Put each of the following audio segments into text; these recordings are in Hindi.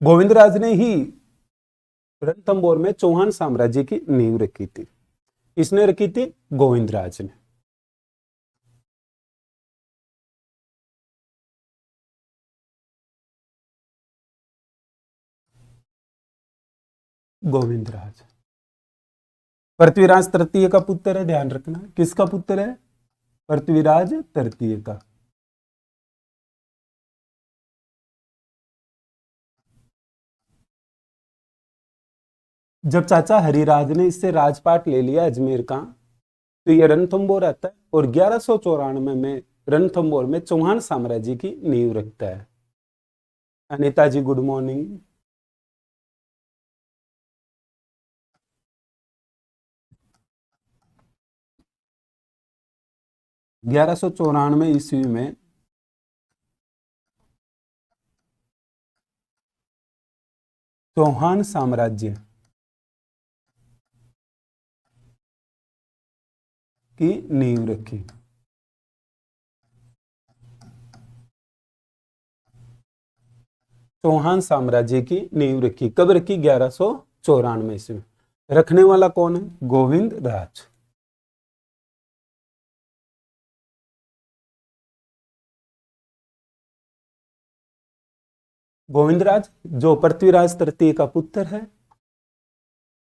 गोविंदराज ने ही रणथंभौर में चौहान साम्राज्य की नींव रखी थी। इसने रखी थी गोविंदराज ने। गोविंदराज पृथ्वीराज तृतीय का पुत्र है, ध्यान रखना। किसका पुत्र है? पृथ्वीराज तृतीय का। जब चाचा हरिराज ने इससे राजपाट ले लिया अजमेर का, तो यह रणथंभौर आता है और 1194 में रणथंभौर में चौहान साम्राज्य की नींव रखता है। अनिता जी गुड मॉर्निंग। ग्यारह सौ 94 ईस्वी में चौहान साम्राज्य की नींव रखी। चौहान साम्राज्य की नींव रखी। कब रखी? 1194 ईस्वी में। रखने वाला कौन है? गोविंदराज। गोविंदराज जो पृथ्वीराज तृतीय का पुत्र है,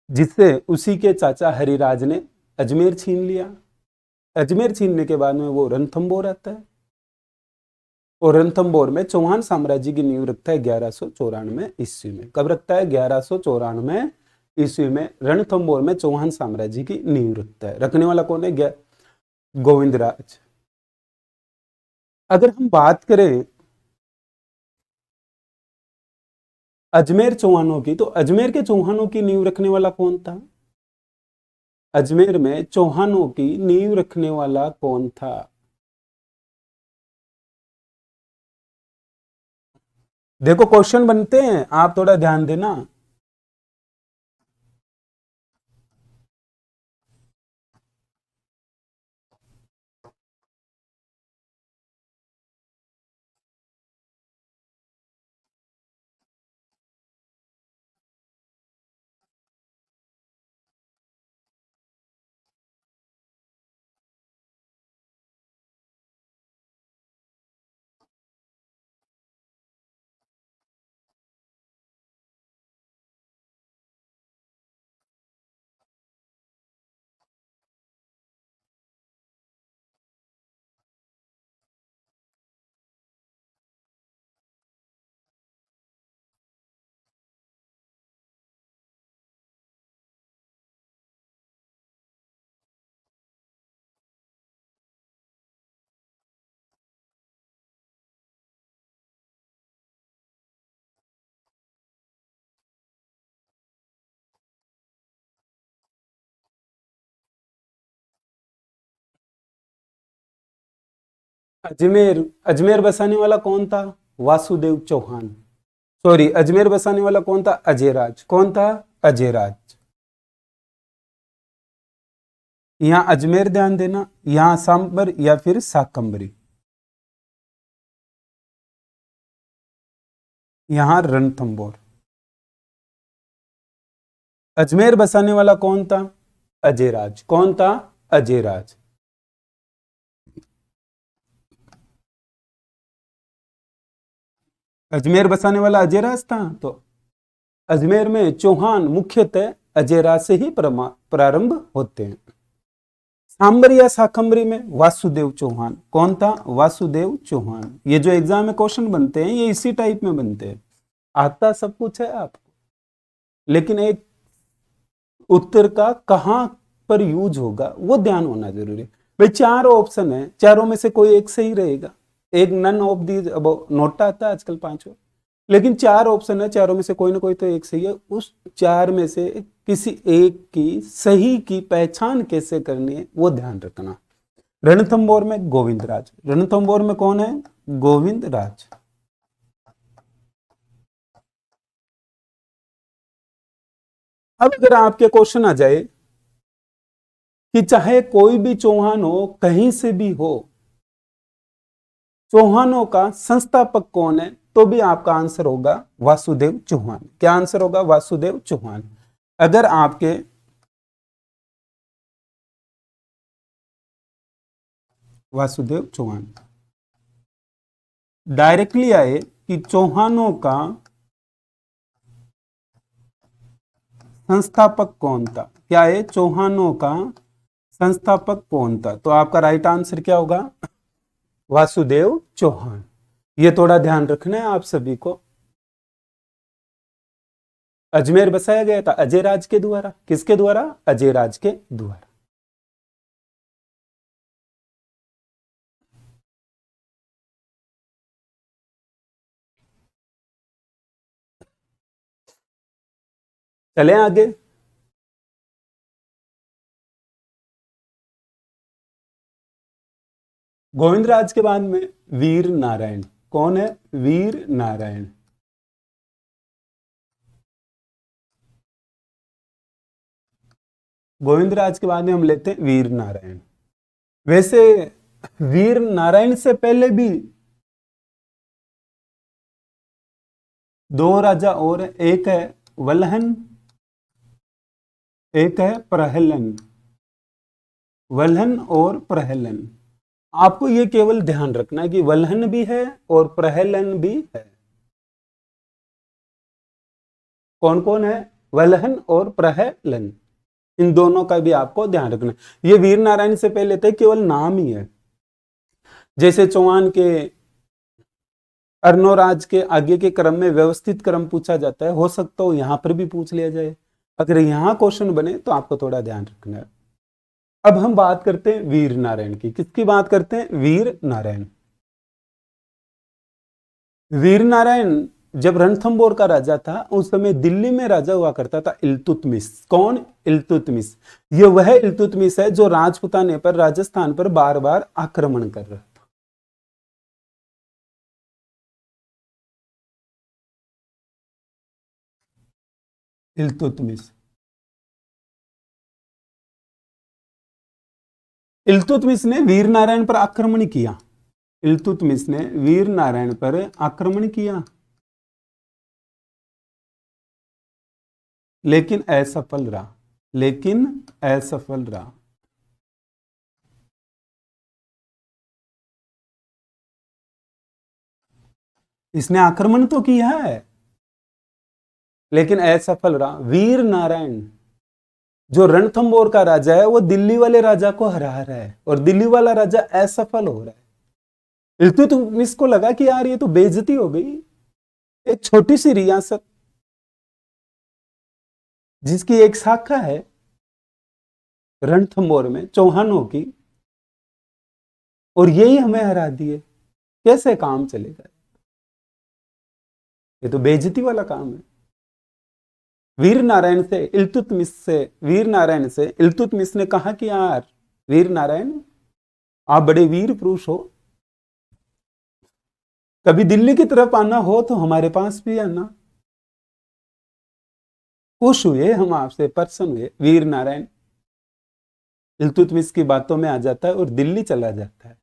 जिससे उसी के चाचा हरिराज ने अजमेर छीन लिया। अजमेर छीनने के बाद में वो रणथंभौर आता है और रणथंभौर में चौहान साम्राज्य की नींव रखता है 1194 ईस्वी में। कब रखता है? 1194 ईस्वी में रणथंभौर में चौहान साम्राज्य की नींव रखता है। रखने वाला कौन है? गोविंदराज। अगर हम बात करें अजमेर चौहानों की, तो अजमेर के चौहानों की नींव रखने वाला कौन था? अजमेर में चौहानों की नींव रखने वाला कौन था? देखो क्वेश्चन बनते हैं, आप थोड़ा ध्यान देना। अजमेर अजमेर बसाने वाला कौन था? वासुदेव चौहान। सॉरी, अजमेर बसाने वाला कौन था? अजयराज। कौन था? अजयराज। यहां अजमेर ध्यान देना, यहां सांबर या फिर शाकंभरी, यहां रणथंभौर। अजमेर बसाने वाला कौन था? अजयराज। कौन था? अजयराज। अजमेर बसाने वाला अजयराज था। तो अजमेर में चौहान मुख्यतः अजयराज से ही प्रारंभ होते हैं। सांबर या शाकंभरी में वासुदेव चौहान। कौन था? वासुदेव चौहान। ये जो एग्जाम में क्वेश्चन बनते हैं, ये इसी टाइप में बनते हैं। आता सब कुछ है आपको, लेकिन एक उत्तर का कहां पर यूज होगा वो ध्यान होना जरूरी है। भाई 4 ऑप्शन है, चारों में से कोई एक सही रहेगा। एक नन ऑफ दी नोट आता है आजकल 5, लेकिन 4 ऑप्शन है, चारों में से कोई ना कोई तो एक सही है। उस 4 में से किसी एक की सही की पहचान कैसे करनी है वो ध्यान रखना। रणथंभौर में गोविंदराज। रणथंभौर में कौन है? गोविंदराज। अब अगर आपके क्वेश्चन आ जाए कि चाहे कोई भी चौहान हो, कहीं से भी हो, चौहानों का संस्थापक कौन है, तो भी आपका आंसर होगा वासुदेव चौहान। क्या आंसर होगा? वासुदेव चौहान। अगर आपके वासुदेव चौहान डायरेक्टली आए कि चौहानों का संस्थापक कौन था, क्या है? चौहानों का संस्थापक कौन था? तो आपका राइट आंसर क्या होगा? वासुदेव चौहान। ये थोड़ा ध्यान रखना है आप सभी को। अजमेर बसाया गया था अजय राज के द्वारा। किसके द्वारा? अजय राज के द्वारा। चलें आगे। गोविंदराज के बाद में वीर नारायण। कौन है? वीर नारायण। गोविंदराज के बाद में हम लेते हैं वीर नारायण। वैसे वीर नारायण से पहले भी दो राजा और हैं। एक है वल्हन, एक है प्रहलन। वल्हन और प्रहलन। आपको ये केवल ध्यान रखना है कि वल्हन भी है और प्रहलन भी है। कौन कौन है? वल्हन और प्रहलन। इन दोनों का भी आपको ध्यान रखना है। ये वीर नारायण से पहले थे, केवल नाम ही है। जैसे चौहान के अर्णोराज के आगे के क्रम में व्यवस्थित क्रम पूछा जाता है, हो सकता हो यहां पर भी पूछ लिया जाए। अगर यहां क्वेश्चन बने तो आपको थोड़ा ध्यान रखना है। अब हम बात करते हैं वीर नारायण की। किसकी बात करते हैं? वीर नारायण। वीर नारायण जब रणथंबोर का राजा था उस समय दिल्ली में राजा हुआ करता था इल्तुतमिश। कौन? इल्तुतमिश। ये वह इल्तुतमिश है जो राजपुताने पर, राजस्थान पर बार बार आक्रमण कर रहा था। इल्तुतमिश। इल्तुतमिश ने वीर नारायण पर आक्रमण किया। इल्तुतमिश ने वीर नारायण पर आक्रमण किया, लेकिन असफल रहा। लेकिन असफल रहा। इसने आक्रमण तो किया है लेकिन असफल रहा। वीर नारायण जो रणथंबोर का राजा है वो दिल्ली वाले राजा को हरा रहा है और दिल्ली वाला राजा असफल हो रहा है। इल्तुतमिश को लगा कि यार ये तो बेइज्जती हो गई। एक छोटी सी रियासत जिसकी एक शाखा है रणथंबोर में चौहानों की, और यही हमें हरा दिए, कैसे काम चलेगा? ये तो बेइज्जती वाला काम है। वीर नारायण से इल्तुतमिश ने कहा कि यार वीर नारायण, आप बड़े वीर पुरुष हो, कभी दिल्ली की तरफ आना हो तो हमारे पास भी आना। खुश हुए हम आपसे, प्रसन्न हुए। वीर नारायण इल्तुतमिश की बातों में आ जाता है और दिल्ली चला जाता है।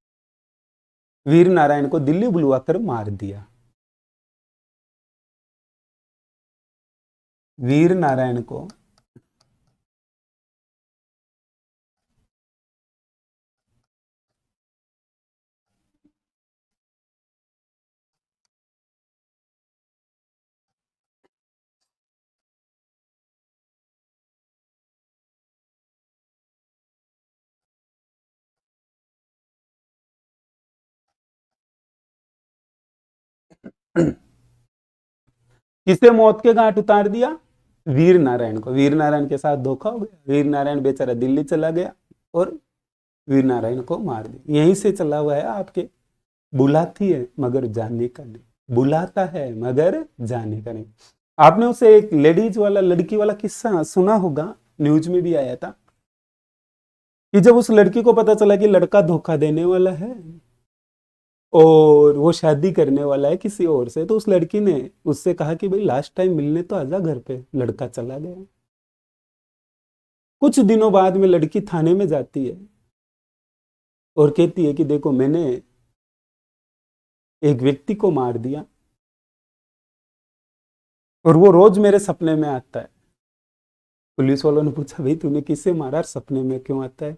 वीर नारायण को दिल्ली बुलवा कर मार दिया। वीर नारायण को किसे मौत के घाट उतार दिया? वीर नारायण को। वीर नारायण के साथ धोखा हो गया। वीर नारायण बेचारा दिल्ली चला गया और वीर नारायण को मार दिया। यहीं से चला हुआ है आपके, बुलाती है मगर जाने का नहीं, बुलाता है मगर जाने का नहीं। आपने उसे एक लेडीज वाला, लड़की वाला किस्सा सुना होगा, न्यूज में भी आया था कि जब उस लड़की को पता चला कि लड़का धोखा देने वाला है और वो शादी करने वाला है किसी और से, तो उस लड़की ने उससे कहा कि भाई लास्ट टाइम मिलने तो आजा घर पे। लड़का चला गया। कुछ दिनों बाद में लड़की थाने में जाती है और कहती है कि देखो मैंने एक व्यक्ति को मार दिया और वो रोज मेरे सपने में आता है। पुलिस वालों ने पूछा, भाई तूने किससे मारा, सपने में क्यों आता है?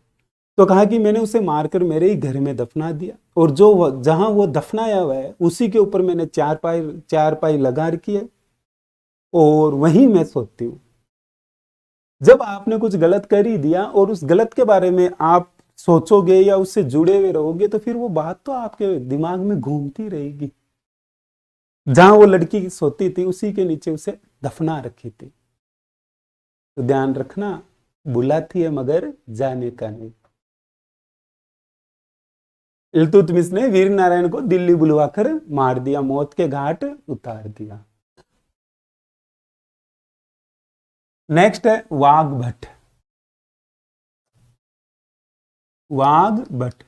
तो कहा कि मैंने उसे मारकर मेरे ही घर में दफना दिया, और जो जहां वो दफनाया हुआ है उसी के ऊपर मैंने चार पाई लगा रखी है, और वहीं मैं सोती हूँ। जब आपने कुछ गलत कर ही दिया और उस गलत के बारे में आप सोचोगे या उससे जुड़े हुए रहोगे, तो फिर वो बात तो आपके दिमाग में घूमती रहेगी। जहां वो लड़की सोती थी उसी के नीचे उसे दफना रखी थी। तो ध्यान रखना, बुलाती है मगर जाने का नहीं। इल्तुतमिश ने वीर नारायण को दिल्ली बुलवाकर मार दिया, मौत के घाट उतार दिया। नेक्स्ट है वाघ भट्ट। वाघ भट्ट,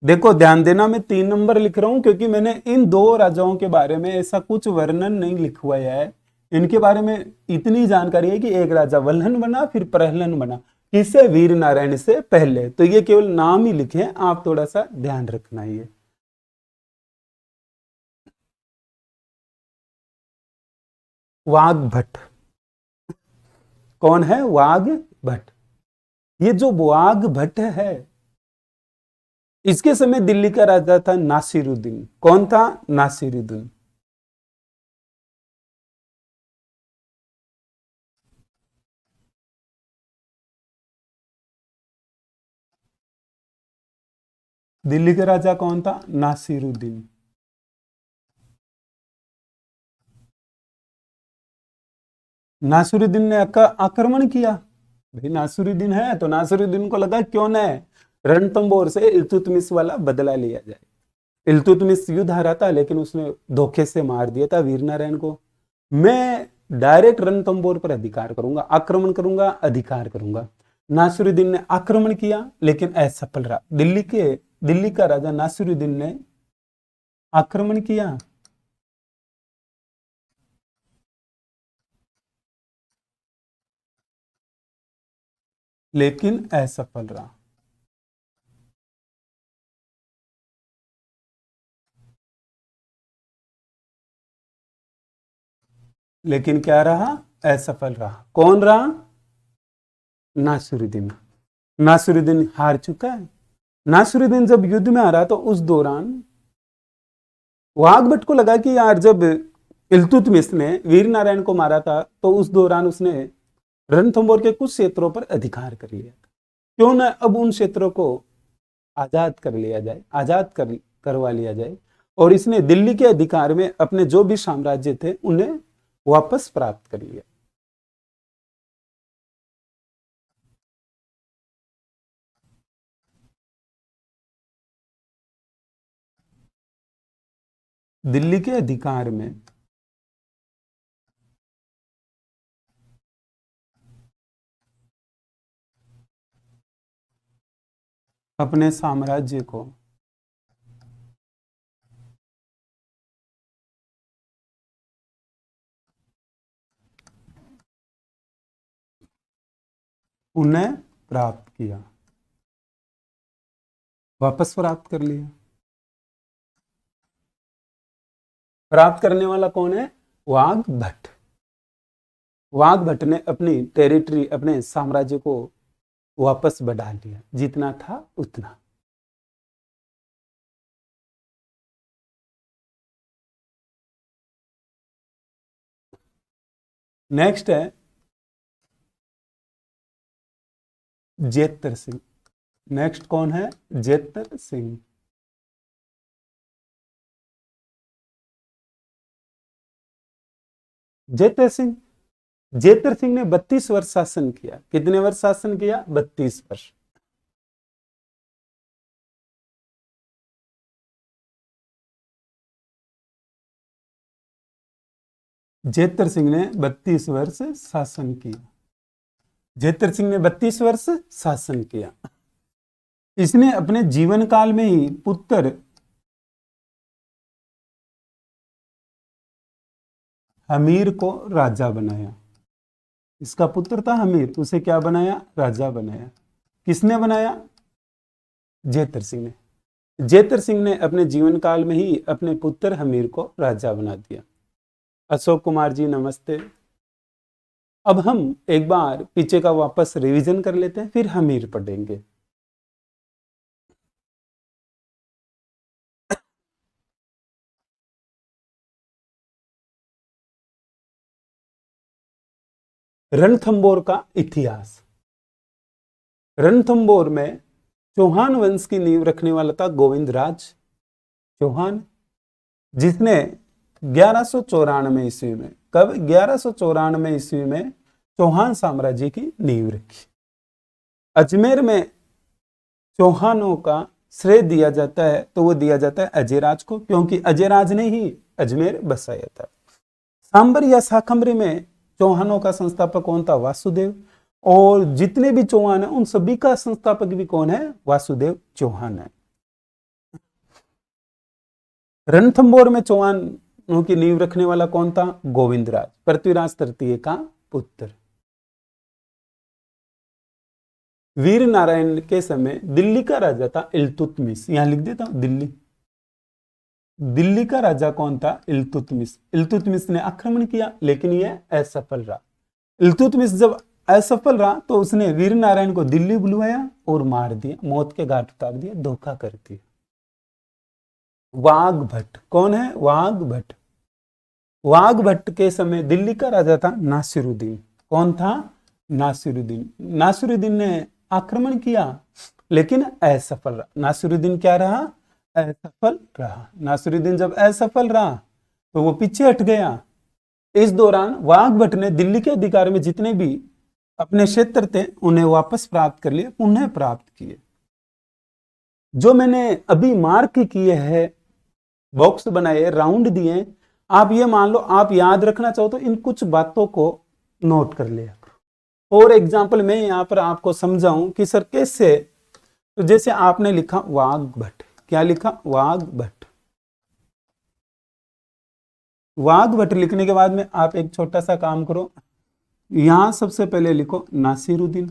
देखो ध्यान देना, मैं 3 नंबर लिख रहा हूं क्योंकि मैंने इन 2 राजाओं के बारे में ऐसा कुछ वर्णन नहीं लिखवाया है। इनके बारे में इतनी जानकारी है कि एक राजा वल्हन बना, फिर प्रहलन बना, किससे, वीर नारायण से पहले। तो ये केवल नाम ही लिखे हैं, आप थोड़ा सा ध्यान रखना। ये वाघ भट्ट कौन है? वाघ भट्ट। ये जो वाघ भट्ट है, इसके समय दिल्ली का राजा था नासिरुद्दीन। कौन था? नासिरुद्दीन। दिल्ली का राजा कौन था? नासिरुद्दीन। नासिरुद्दीन ने आक्रमण किया। भाई नासिरुद्दीन है तो नासिरुद्दीन को लगा क्यों न रणथंबोर से इल्तुतमिश वाला बदला लिया जाए। इल्तुतमिश युद्ध हारा था, लेकिन उसने धोखे से मार दिया था वीर नारायण को। मैं डायरेक्ट रणथंबोर पर अधिकार करूंगा, आक्रमण करूंगा, अधिकार करूंगा। नासिरुद्दीन ने आक्रमण किया लेकिन असफल रहा। दिल्ली का राजा नासिरुद्दीन ने आक्रमण किया, लेकिन असफल रहा। लेकिन क्या रहा? असफल रहा। कौन रहा? नासिरुद्दीन। नासिरुद्दीन हार चुका है। नासिरुद्दीन जब युद्ध में हारा तो उस दौरान वाघ भट्ट को लगा कि यार, जब इल्तुतमिश ने वीर नारायण को मारा था तो उस दौरान उसने रणथंबोर के कुछ क्षेत्रों पर अधिकार कर लिया था। क्यों ना अब उन क्षेत्रों को आजाद कर लिया जाए, करवा लिया जाए, और इसने दिल्ली के अधिकार में अपने जो भी साम्राज्य थे उन्हें वापस प्राप्त कर लिया। दिल्ली के अधिकार में अपने साम्राज्य को उन्हें प्राप्त किया, वापस प्राप्त कर लिया। प्राप्त करने वाला कौन है? वाघ भट्ट। वाघ भट्ट ने अपनी टेरिटरी, अपने साम्राज्य को वापस बढ़ा लिया, जितना था उतना। नेक्स्ट है जेतर सिंह। नेक्स्ट कौन है? जेतर सिंह। जेतर सिंह, जेतर सिंह ने 32 वर्ष शासन किया। कितने वर्ष शासन किया? 32 वर्ष। जेतर सिंह ने 32 वर्ष शासन किया। जेतर सिंह ने 32 वर्ष शासन किया। इसने अपने जीवन काल में ही पुत्र हमीर को राजा बनाया। इसका पुत्र था हमीर, उसे क्या बनाया? राजा बनाया। किसने बनाया? जेतर सिंह ने। जेतर सिंह ने अपने जीवन काल में ही अपने पुत्र हमीर को राजा बना दिया। अशोक कुमार जी नमस्ते। अब हम एक बार पीछे का वापस रिवीजन कर लेते हैं, फिर हमीर पढ़ेंगे। रणथंबोर का इतिहास। रणथंबोर में चौहान वंश की नींव रखने वाला था गोविंदराज चौहान, जिसने 1194 ईस्वी में, कब 1194 ईस्वी में चौहान साम्राज्य की नींव रखी। अजमेर में चौहानों का श्रेय दिया जाता है तो वो दिया जाता है अजयराज को, क्योंकि अजयराज ने ही अजमेर बसाया था। सांबर या शाकंभरी में चौहानों का संस्थापक कौन था? वासुदेव। और जितने भी चौहान है उन सभी का संस्थापक भी कौन है? वासुदेव चौहान है। रणथंबोर में चौहानों की नींव रखने वाला कौन था? गोविंदराज, पृथ्वीराज तृतीय का पुत्र। वीर नारायण के समय दिल्ली का राजा था इल्तुतमिश। यहां लिख देता हूं दिल्ली। दिल्ली का राजा कौन था? इल्तुतमिश। इल्तुतमिश ने आक्रमण किया लेकिन यह असफल रहा। इल्तुतमिश जब असफल रहा तो उसने वीर नारायण को दिल्ली बुलवाया और मार दिया, मौत के घाट उतार दिया, धोखा कर दिया। वाघ भट्ट कौन है? वाघ भट्ट। वाघ भट्ट के समय दिल्ली का राजा था नासिरुद्दीन। कौन था? नासिरुद्दीन। नासिरुद्दीन ने आक्रमण किया लेकिन असफल रहा। नासिरुद्दीन क्या रहा? असफल रहा। नासिरुद्दीन जब असफल रहा तो वो पीछे हट गया। इस दौरान वाघ भट्ट ने दिल्ली के अधिकार में जितने भी अपने क्षेत्र थे उन्हें वापस प्राप्त कर लिए, पुनः प्राप्त किए। जो मैंने अभी मार्क किए हैं, बॉक्स बनाए, राउंड दिए, आप ये मान लो आप याद रखना चाहो तो इन कुछ बातों को नोट कर लिया। और एग्जाम्पल मैं यहां पर आपको समझाऊं कि सर कैसे, तो जैसे आपने लिखा वाघ भट्ट, क्या लिखा? वाघ भट्ट। वाघ भट्ट लिखने के बाद में आप एक छोटा सा काम करो, यहां सबसे पहले लिखो नासिरुद्दीन,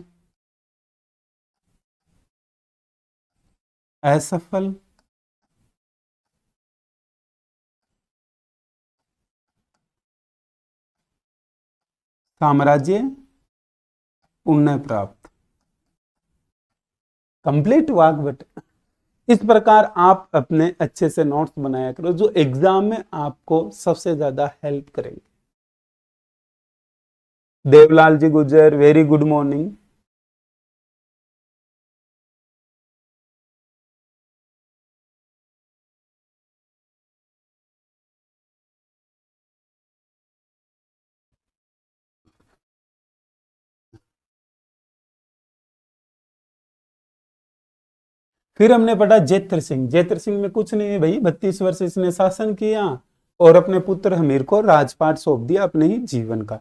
असफल, साम्राज्य पुनः प्राप्त, कंप्लीट वाघ भट्ट। इस प्रकार आप अपने अच्छे से नोट्स बनाया करो जो एग्जाम में आपको सबसे ज्यादा हेल्प करेंगे। देवलाल जी गुजर, वेरी गुड मॉर्निंग। फिर हमने पढ़ा जेतर सिंह। जेतर सिंह में कुछ नहीं है भाई, 32 वर्ष इसने शासन किया और अपने पुत्र हमीर को राजपाट सौंप दिया अपने ही जीवन का।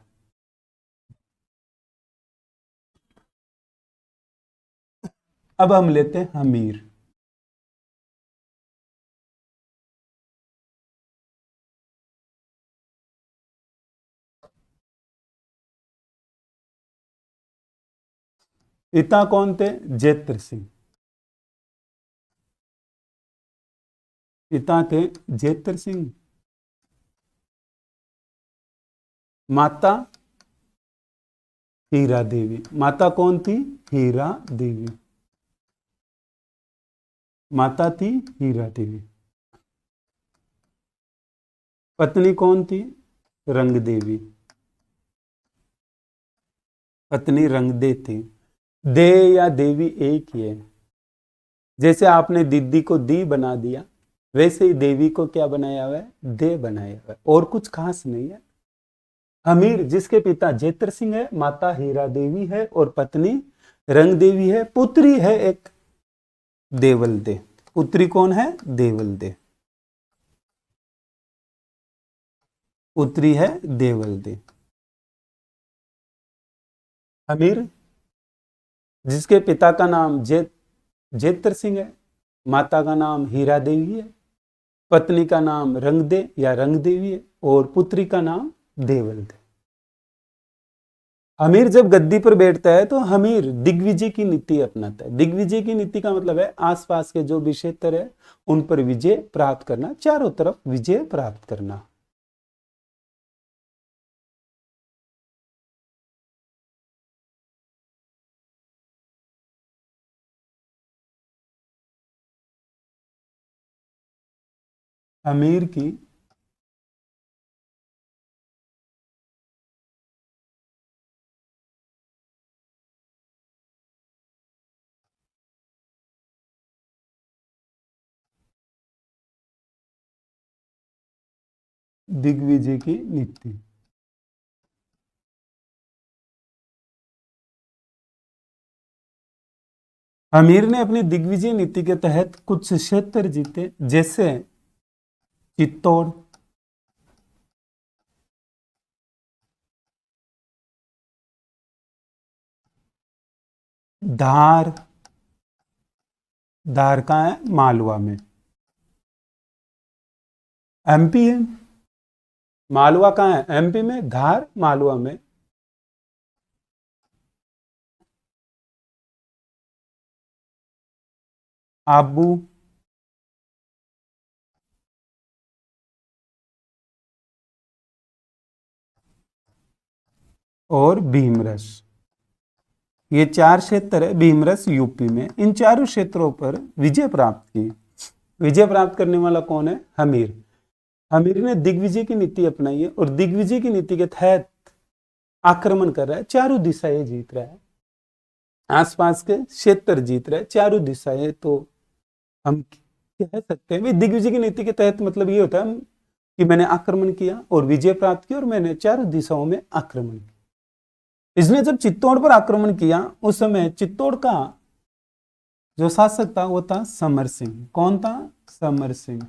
अब हम लेते हैं हमीर। पिता कौन थे? जेतर सिंह। पिता थे जेतर सिंह। माता हीरा देवी। माता कौन थी? हीरा देवी। माता थी हीरा देवी। पत्नी कौन थी? रंग देवी। पत्नी रंगदे थी। दे या देवी एक ही है। जैसे आपने दीदी को दी बना दिया वैसे ही देवी को क्या बनाया हुआ है? दे बनाया हुआ है, और कुछ खास नहीं है। हमीर जिसके पिता जेतर सिंह है, माता हीरा देवी है और पत्नी रंग देवी है, पुत्री है एक देवल दे। पुत्री कौन है? देवल दे। पुत्री है देवल दे। हमीर जिसके पिता का नाम जेतर सिंह है, माता का नाम हीरा देवी है, पत्नी का नाम रंगदे या रंग देवी है और पुत्री का नाम देवल दे। अमीर जब गद्दी पर बैठता है तो अमीर दिग्विजय की नीति अपनाता है। दिग्विजय की नीति का मतलब है आसपास के जो भी क्षेत्र है उन पर विजय प्राप्त करना, चारों तरफ विजय प्राप्त करना। अमीर की दिग्विजय की नीति। अमीर ने अपनी दिग्विजय नीति के तहत कुछ क्षेत्र जीते, जैसे चित्तौड़, धार, धार कहाँ है, मालवा में। एमपी है, मालवा कहाँ है, एमपी में, धार मालवा में। आबू और भीमरस, ये चार क्षेत्र है, भीमरस यूपी में। इन चारों क्षेत्रों पर विजय प्राप्त की। विजय प्राप्त करने वाला कौन है, अमीर। अमीर ने दिग्विजय की नीति अपनाई है और दिग्विजय की नीति के तहत आक्रमण कर रहा है, चारों दिशाएं जीत रहा है, आसपास के क्षेत्र जीत रहा है, चारों दिशाएं। तो हम कह सकते हैं दिग्विजय की नीति के तहत मतलब ये होता है कि मैंने आक्रमण किया और विजय प्राप्त की और मैंने चारों दिशाओं में आक्रमण किया। इसने जब चित्तौड़ पर आक्रमण किया उस समय चित्तौड़ का जो शासक था वो था समर सिंह। कौन था, समर सिंह।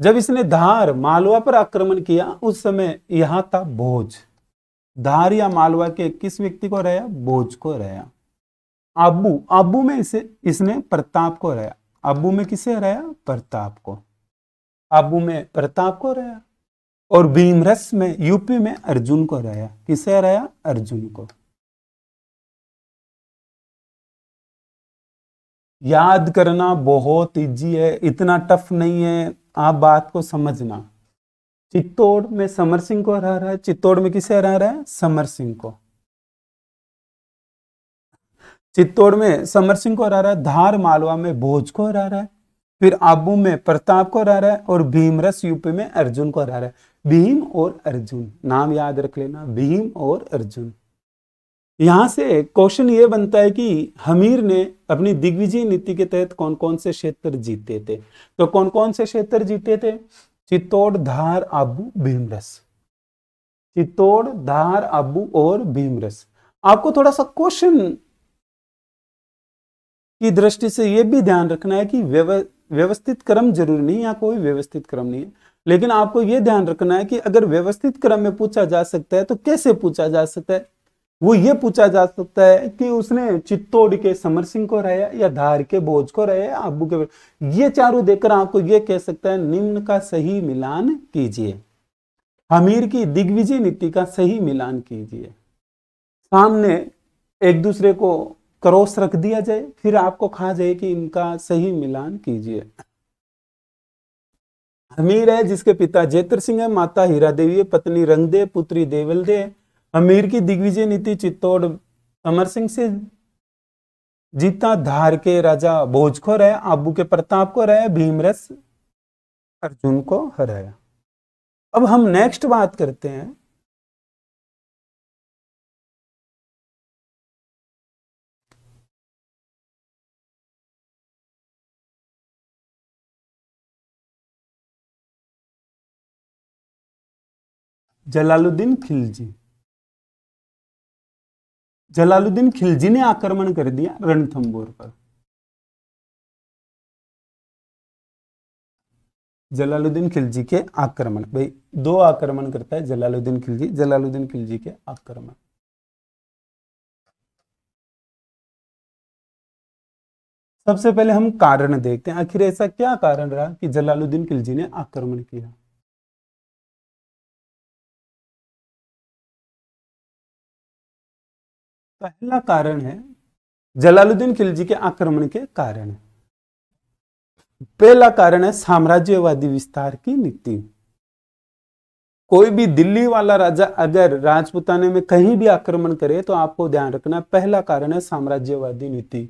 जब इसने धार मालवा पर आक्रमण किया उस समय यहां था भोज। धार या मालवा के किस व्यक्ति को हराया, भोज को हराया। आबू, आबू में इसने प्रताप को हराया। आबू में किसे हराया, प्रताप को। आबू में प्रताप को हराया। और भीमरस में यूपी में अर्जुन को हराया। किसे हराया, अर्जुन को। याद करना बहुत इजी है, इतना टफ नहीं है, आप बात को समझना। चित्तौड़ में समर सिंह को हरा रहा है। चित्तौड़ में किसे हरा रहा है, समर सिंह को। चित्तौड़ में समर सिंह को हरा रहा है, धार मालवा में भोज को हरा रहा है, फिर आबू में प्रताप को हरा रहा है और भीमरस यूपी में अर्जुन को हरा रहा है। भीम और अर्जुन, नाम याद रख लेना, भीम और अर्जुन। यहां से क्वेश्चन ये बनता है कि अमीर ने अपनी दिग्विजय नीति के तहत कौन कौन से क्षेत्र जीते थे। तो कौन कौन से क्षेत्र जीते थे, चित्तौड़, धार, आबू, भीमरस। चित्तौड़, धार, आबू और भीमरस। आपको थोड़ा सा क्वेश्चन की दृष्टि से यह भी ध्यान रखना है कि व्यवस्थित क्रम जरूरी नहीं, यहाँ कोई व्यवस्थित क्रम नहीं है, लेकिन आपको यह ध्यान रखना है कि अगर व्यवस्थित क्रम में पूछा जा सकता है तो कैसे पूछा जा सकता है। वो ये पूछा जा सकता है कि उसने चित्तौड़ के समर सिंह को हराया या धार के भोज को हराया, आबू के, ये चारों देखकर आपको ये कह सकता है निम्न का सही मिलान कीजिए। अमीर की दिग्विजय नीति का सही मिलान कीजिए। सामने एक दूसरे को क्रॉस रख दिया जाए, फिर आपको कहा जाए कि इनका सही मिलान कीजिए। अमीर है जिसके पिता जेतर सिंह है, माता हीरा देवी है, पत्नी रंगदे, पुत्री देवलदे है। अमीर की दिग्विजय नीति चित्तौड़ समर सिंह से जीता, धार के राजा भोज को हराया, आबू के प्रताप को हराया, भीमरस अर्जुन को हराया। अब हम नेक्स्ट बात करते हैं जलालुद्दीन खिलजी। जलालुद्दीन खिलजी ने आक्रमण कर दिया रणथंबोर पर। जलालुद्दीन खिलजी के आक्रमण, भाई दो आक्रमण करता है जलालुद्दीन खिलजी। जलालुद्दीन खिलजी के आक्रमण, सबसे पहले हम कारण देखते हैं, आखिर ऐसा क्या कारण रहा कि जलालुद्दीन खिलजी ने आक्रमण किया। पहला कारण है जलालुद्दीन खिलजी के आक्रमण के कारण। पहला कारण है साम्राज्यवादी विस्तार की नीति। कोई भी दिल्ली वाला राजा अगर राजपुताने में कहीं भी आक्रमण करे तो आपको ध्यान रखना, पहला कारण है साम्राज्यवादी नीति।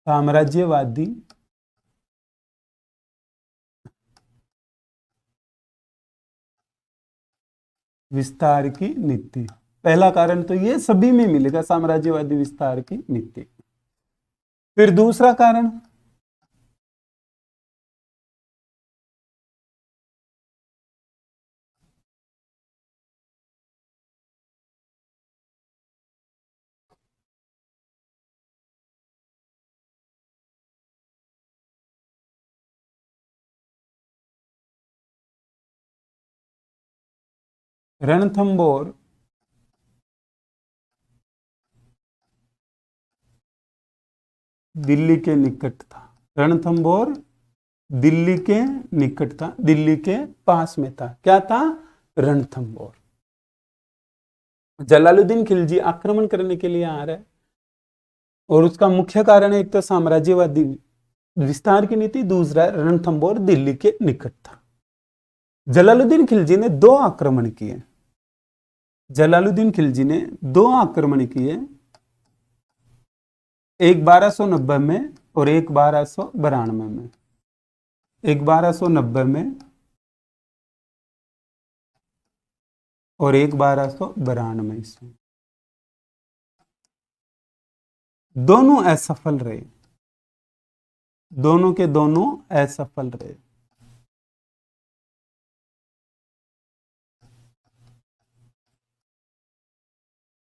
साम्राज्यवादी विस्तार की नीति, पहला कारण तो ये सभी में मिलेगा, साम्राज्यवादी विस्तार की नीति। फिर दूसरा कारण रणथंबोर दिल्ली के निकट था। रणथंबोर दिल्ली के निकट था, दिल्ली के पास में था। क्या था? रणथंबोर। जलालुद्दीन खिलजी आक्रमण करने के लिए आ रहा है और उसका मुख्य कारण है एक तो साम्राज्यवादी विस्तार की नीति, दूसरा रणथंबोर दिल्ली के निकट था। जलालुद्दीन खिलजी ने दो आक्रमण किए। जलालुद्दीन खिलजी ने दो आक्रमण किए, एक 1290 में और एक 1292 में। एक 1290 में और एक 1292 में। इसमें दोनों असफल रहे, दोनों के दोनों असफल रहे।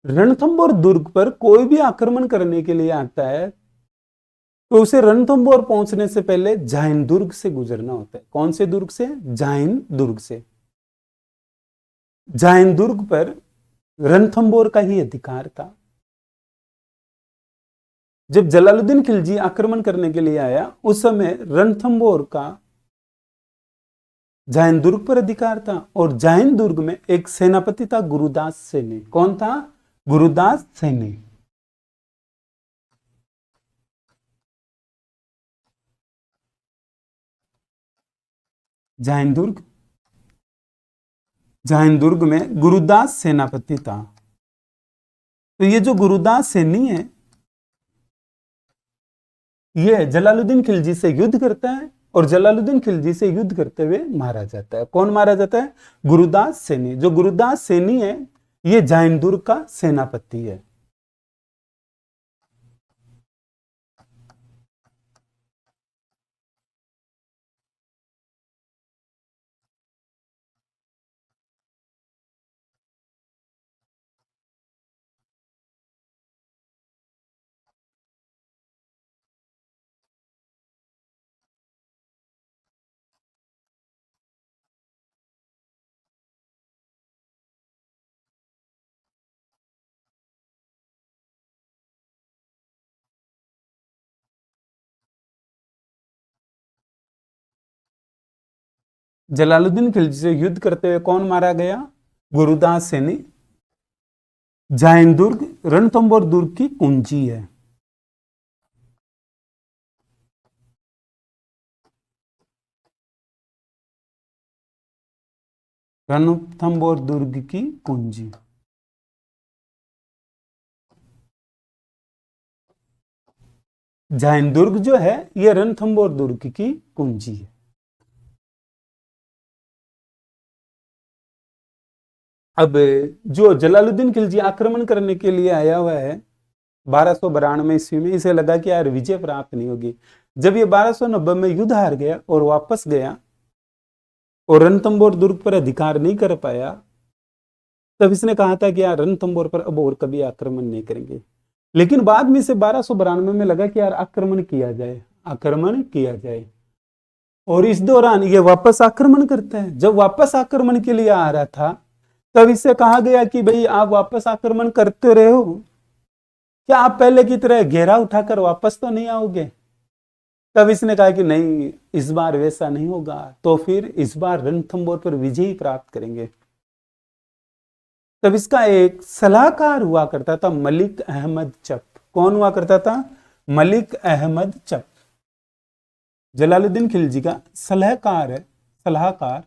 रणथंबोर दुर्ग पर कोई भी आक्रमण करने के लिए आता है तो उसे रणथंबोर पहुंचने से पहले जाइन दुर्ग से गुजरना होता है। कौन से दुर्ग से? जाइन दुर्ग से। जाइन दुर्ग पर रणथंबोर का ही अधिकार था। जब जलालुद्दीन खिलजी आक्रमण करने के लिए आया उस समय रणथंबोर का जाइन दुर्ग पर अधिकार था और जाइन दुर्ग में एक सेनापति था, गुरुदास सैनी। कौन था? गुरुदास सैनी। जाइन दुर्ग में गुरुदास सेनापति था। तो ये जो गुरुदास सैनी है ये जलालुद्दीन खिलजी से युद्ध करता है और जलालुद्दीन खिलजी से युद्ध करते हुए मारा जाता है। कौन मारा जाता है? गुरुदास सैनी। जो गुरुदास सैनी है ये जाइन दुर्ग का सेनापति है। जलालुद्दीन खिलजी से युद्ध करते हुए कौन मारा गया? गुरुदास सैनी। जाइन दुर्ग रणथंबोर दुर्ग की कुंजी है। रणथंबोर दुर्ग की कुंजी। जाइन दुर्ग जो है यह रणथंबोर दुर्ग की कुंजी है। अब जो जलालुद्दीन खिलजी आक्रमण करने के लिए आया हुआ है 1292 ईस्वी में, इसे लगा कि यार विजय प्राप्त नहीं होगी। जब ये 1290 में युद्ध हार गया और वापस गया और रणथंबोर दुर्ग पर अधिकार नहीं कर पाया, तब इसने कहा था कि यार रणथंबोर पर अब और कभी आक्रमण नहीं करेंगे। लेकिन बाद में से 1292 में लगा कि यार आक्रमण किया जाए, आक्रमण किया जाए। और इस दौरान ये वापस आक्रमण करता है। जब वापस आक्रमण के लिए आ रहा था तब इससे कहा गया कि भाई आप वापस आक्रमण करते रहे हो, क्या आप पहले की तरह घेरा उठाकर वापस तो नहीं आओगे? तब इसने कहा कि नहीं, इस बार वैसा नहीं होगा, तो फिर इस बार रणथंबोर पर विजय प्राप्त करेंगे। तब इसका एक सलाहकार हुआ करता था मलिक अहमद चप। कौन हुआ करता था? मलिक अहमद चप। जलालुद्दीन खिलजी का सलाहकार है, सलाहकार।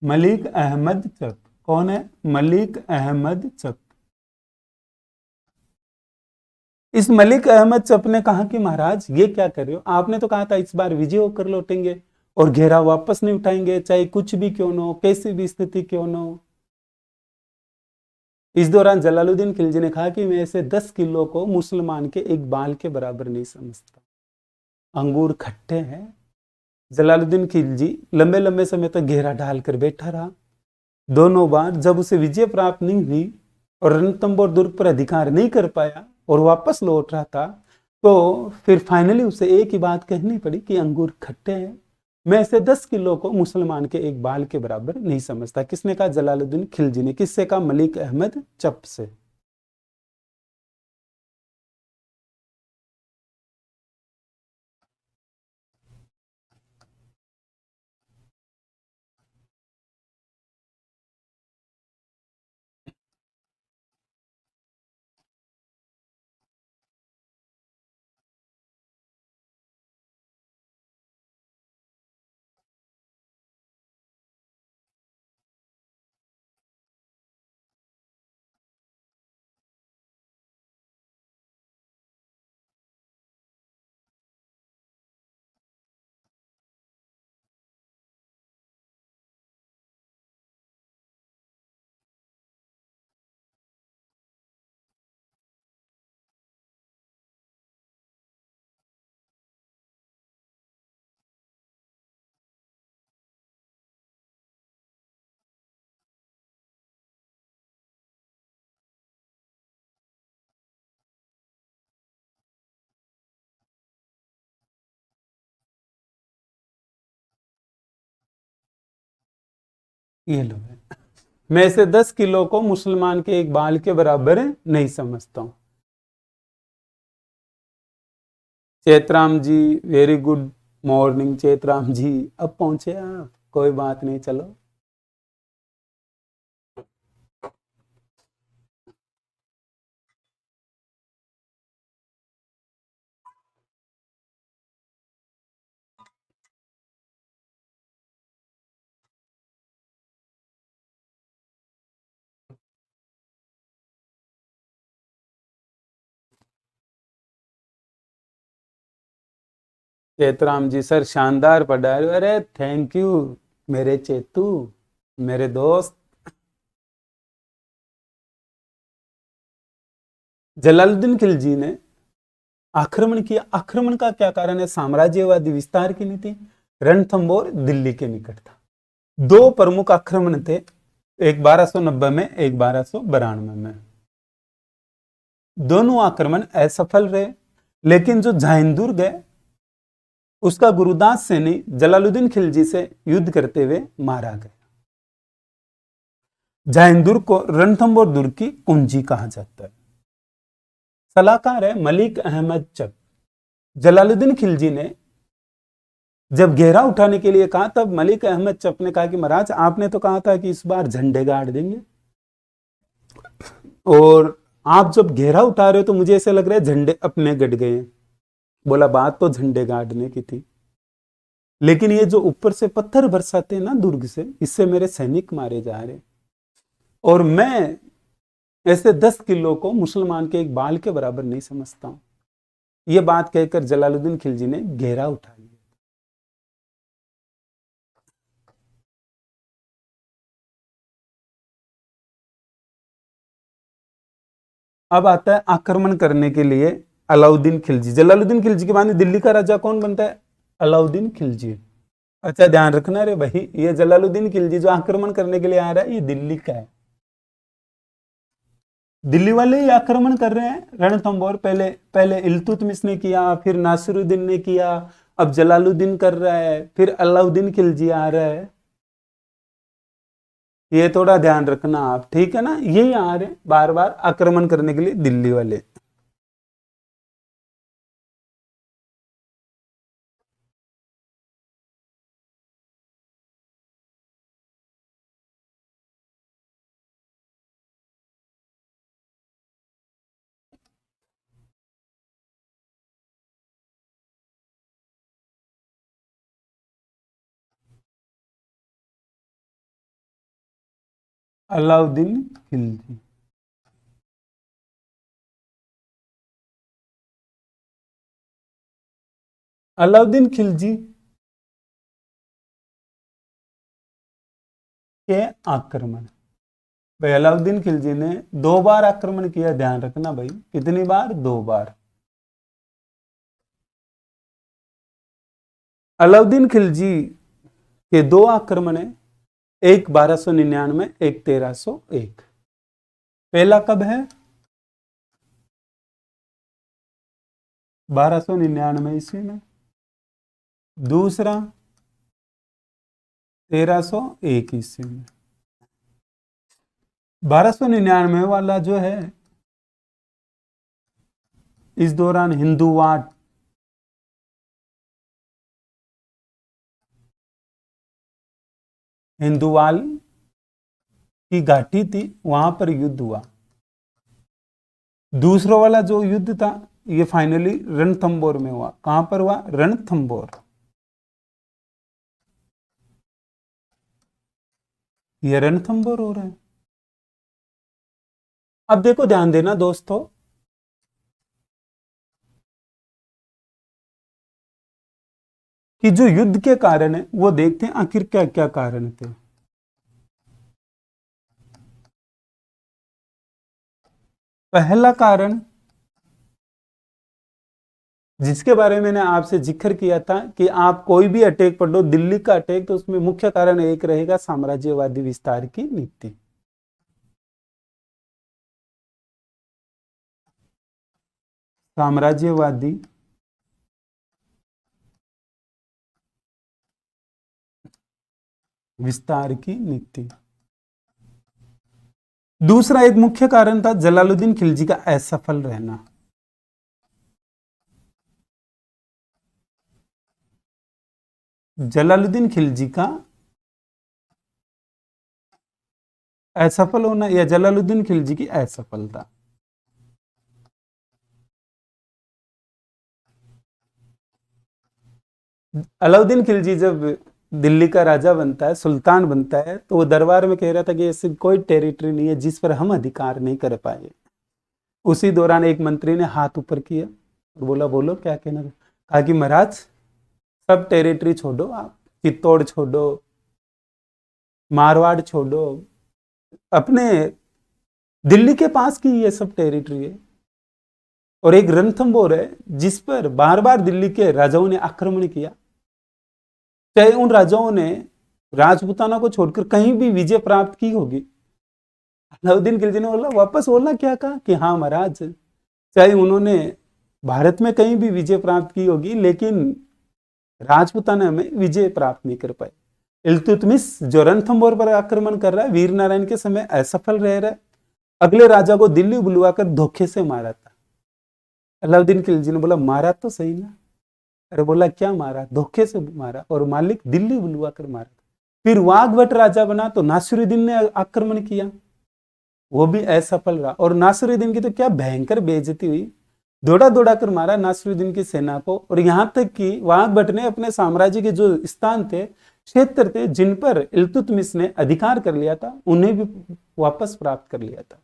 मलिक अहमद चप। कौन है? मलिक अहमद चप। इस मलिक अहमद चप ने कहा कि महाराज ये क्या कर रहे हो, आपने तो कहा था इस बार विजय होकर लौटेंगे और घेरा वापस नहीं उठाएंगे, चाहे कुछ भी क्यों न हो, कैसी भी स्थिति क्यों न हो। इस दौरान जलालुद्दीन खिलजी ने कहा कि मैं इसे 10 किलो को मुसलमान के एक बाल के बराबर नहीं समझता। अंगूर खट्टे हैं। जलालुद्दीन खिलजी लंबे लंबे समय तक घेरा डालकर बैठा रहा। दोनों बार जब उसे विजय प्राप्त नहीं हुई और रणथंभौर दुर्ग पर अधिकार नहीं कर पाया और वापस लौट रहा था, तो फिर फाइनली उसे एक ही बात कहनी पड़ी कि अंगूर खट्टे हैं, मैं इसे 10 किलो को मुसलमान के एक बाल के बराबर नहीं समझता। किसने कहा? जलालुद्दीन खिलजी ने। किससे कहा? मलिक अहमद चप से। ये लो है। मैं इसे 10 किलो को मुसलमान के एक बाल के बराबर नहीं समझता हूं। चेतराम जी, वेरी गुड मॉर्निंग चेतराम जी। अब पहुंचे आप? कोई बात नहीं, चलो। चेतराम जी सर शानदार पढ़ा रहे हो। अरे थैंक यू मेरे चेतू, मेरे दोस्त। जलालुद्दीन खिलजी ने आक्रमण किया। आक्रमण का क्या कारण है? साम्राज्यवादी विस्तार की नीति। रणथंभौर दिल्ली के निकट था। दो प्रमुख आक्रमण थे, एक 1290 में, एक 1292 में। दोनों आक्रमण असफल रहे, लेकिन जो झाइनदुर्ग है उसका गुरुदास सैनी जलालुद्दीन खिलजी से युद्ध करते हुए मारा गया। झाइनदुर्ग को रणथंभौर दुर्ग की कुंजी कहा जाता है। सलाहकार है मलिक अहमद चप। जलालुद्दीन खिलजी ने जब घेरा उठाने के लिए कहा, तब मलिक अहमद चप ने कहा कि महाराज आपने तो कहा था कि इस बार झंडे गाड़ देंगे, और आप जब घेरा उठा रहे हो तो मुझे ऐसे लग रहा है झंडे अपने गड़ गए हैं। बोला बात तो झंडे गाड़ने की थी, लेकिन ये जो ऊपर से पत्थर बरसाते हैं ना दुर्ग से, इससे मेरे सैनिक मारे जा रहे, और मैं ऐसे 10 किलो को मुसलमान के एक बाल के बराबर नहीं समझता हूं। यह बात कहकर जलालुद्दीन खिलजी ने घेरा उठा लिया। अब आता है आक्रमण करने के लिए अलाउद्दीन खिलजी। जलालुद्दीन खिलजी के बाद दिल्ली का राजा कौन बनता है? अलाउद्दीन खिलजी। अच्छा ध्यान रखना रे भाई, ये जलालुद्दीन खिलजी जो आक्रमण करने के लिए आ रहा है, ये दिल्ली का है। दिल्ली वाले ही आक्रमण कर रहे हैं रणथंभौर। पहले पहले इल्तुतमिश ने किया, फिर नासिरुद्दीन ने किया, अब जलालुद्दीन कर रहा है, फिर अलाउद्दीन खिलजी आ रहा है। ये थोड़ा ध्यान रखना आप, ठीक है ना? यही आ रहे बार बार आक्रमण करने के लिए दिल्ली वाले। अलाउद्दीन खिलजी। अलाउद्दीन खिलजी के आक्रमण, भाई अलाउद्दीन खिलजी ने 2 बार आक्रमण किया, ध्यान रखना भाई, कितनी बार? 2 बार। अलाउद्दीन खिलजी के 2 आक्रमण है, एक 1299, एक 1301। पहला कब है? 1299 ईस्वी में। दूसरा 1301 ईस्वी में। 1299 वाला जो है, इस दौरान हिंदूवाट हिंदुवाल की घाटी थी, वहां पर युद्ध हुआ। दूसरा वाला जो युद्ध था, ये फाइनली रणथंबोर में हुआ। कहां पर हुआ? रणथंबोर। ये रणथंबोर हो रहा है। अब देखो, ध्यान देना दोस्तों, कि जो युद्ध के कारण है वो देखते हैं आखिर क्या क्या कारण थे। पहला कारण जिसके बारे में मैंने आपसे जिक्र किया था कि आप कोई भी अटैक पढ़ लो, दिल्ली का अटैक, तो उसमें मुख्य कारण एक रहेगा, साम्राज्यवादी विस्तार की नीति। साम्राज्यवादी विस्तार की नीति। दूसरा एक मुख्य कारण था जलालुद्दीन खिलजी का असफल रहना। जलालुद्दीन खिलजी का असफल होना या जलालुद्दीन खिलजी की असफलता। अलाउद्दीन खिलजी जब दिल्ली का राजा बनता है, सुल्तान बनता है, तो वो दरबार में कह रहा था कि ऐसी कोई टेरिटरी नहीं है जिस पर हम अधिकार नहीं कर पाए। उसी दौरान एक मंत्री ने हाथ ऊपर किया और बोला, बोलो क्या कहना। कहा कि महाराज, सब टेरिटरी छोड़ो, आप चित्तौड़ छोड़ो, मारवाड़ छोड़ो, अपने दिल्ली के पास की ये सब टेरिटरी है। और एक रणथंबोर है जिस पर बार बार दिल्ली के राजाओं ने आक्रमण किया, चाहे उन राजाओं ने राजपूताना को छोड़कर कहीं भी विजय प्राप्त की होगी। अलाउद्दीन खिलजी ने बोला, वापस बोलना क्या कहा कि हाँ महाराज, चाहे उन्होंने भारत में कहीं भी विजय प्राप्त की होगी, लेकिन राजपूताना में विजय प्राप्त नहीं कर पाए। इल्तुतमिश जो रणथंबोर पर आक्रमण कर रहा है, वीर नारायण के समय असफल रह रहा है। अगले राजा को दिल्ली बुलवाकर धोखे से मारा था। अलाउद्दीन खिलजी ने बोला, मारा तो सही ना। अरे बोला, क्या मारा? धोखे से मारा, और मालिक दिल्ली बुलवा कर मारा। फिर वाघभट राजा बना तो नासिरुद्दीन ने आक्रमण किया, वो भी असफल रहा। और नासिरुद्दीन की तो क्या भयंकर बेइज्जती हुई, दौड़ा दौड़ा कर मारा नासिरुद्दीन की सेना को। और यहां तक कि वाघभट ने अपने साम्राज्य के जो स्थान थे, क्षेत्र थे, जिन पर इल्तुतमिश ने अधिकार कर लिया था, उन्हें भी वापस प्राप्त कर लिया था।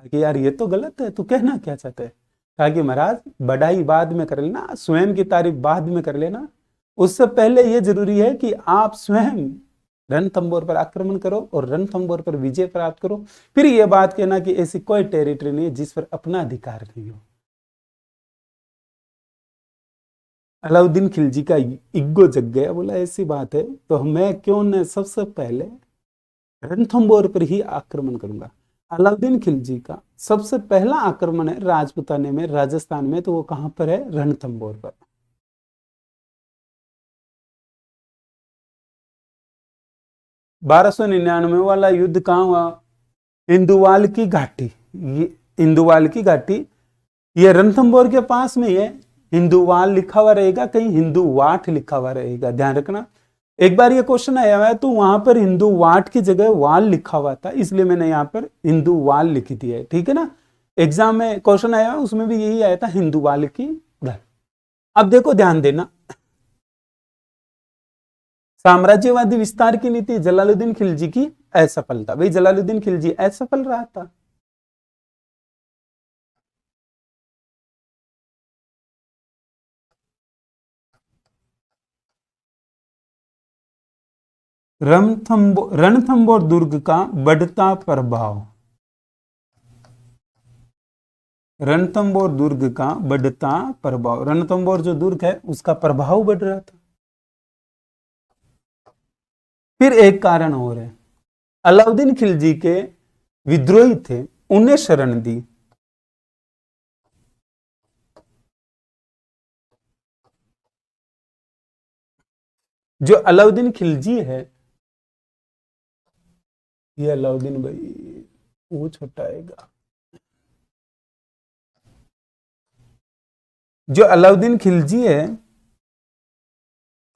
कि यार ये तो गलत है, तू कहना क्या चाहता है? कहा कि महाराज, बड़ाई बाद में कर लेना, स्वयं की तारीफ बाद में कर लेना, उससे पहले यह जरूरी है कि आप स्वयं रणथंबोर पर आक्रमण करो और रणथंबोर पर विजय प्राप्त करो, फिर यह बात कहना कि ऐसी कोई टेरिटरी नहीं है जिस पर अपना अधिकार नहीं हो। अलाउद्दीन खिलजी का इग्गो जग गया, बोला ऐसी बात है तो मैं क्यों न सबसे पहले रणथंबोर पर ही आक्रमण करूंगा। अलाउद्दीन खिलजी का सबसे पहला आक्रमण है राजपुताने में, राजस्थान में, तो वो कहां पर है? रणथंबोर पर। बारह सौ 99 वाला युद्ध कहां हुआ? इंदुवाल की घाटी। ये इंदुवाल की घाटी, ये रणथंबोर के पास में है। हिंदुवाल लिखा हुआ रहेगा, कहीं हिंदुवाट लिखा हुआ रहेगा, ध्यान रखना। एक बार ये क्वेश्चन आया हुआ है, तो वहां पर हिंदुवाट की जगह वाल लिखा हुआ था, इसलिए मैंने यहां पर हिंदुवाल लिख दिया है, ठीक है ना। एग्जाम में क्वेश्चन आया हुआ, उसमें भी यही आया था, हिंदुवाल की घर। अब देखो ध्यान देना, साम्राज्यवादी विस्तार की नीति जलालुद्दीन खिलजी की असफलता। भाई जलालुद्दीन खिलजी असफल रहा था। रणथंबोर दुर्ग का बढ़ता प्रभाव। रणथंबोर दुर्ग का बढ़ता प्रभाव। रणथंबोर जो दुर्ग है उसका प्रभाव बढ़ रहा था। फिर एक कारण और है, अलाउद्दीन खिलजी के विद्रोही थे, उन्हें शरण दी। जो अलाउद्दीन खिलजी है, ये अलाउद्दीन भाई वो छोटा आएगा। जो अलाउद्दीन खिलजी है,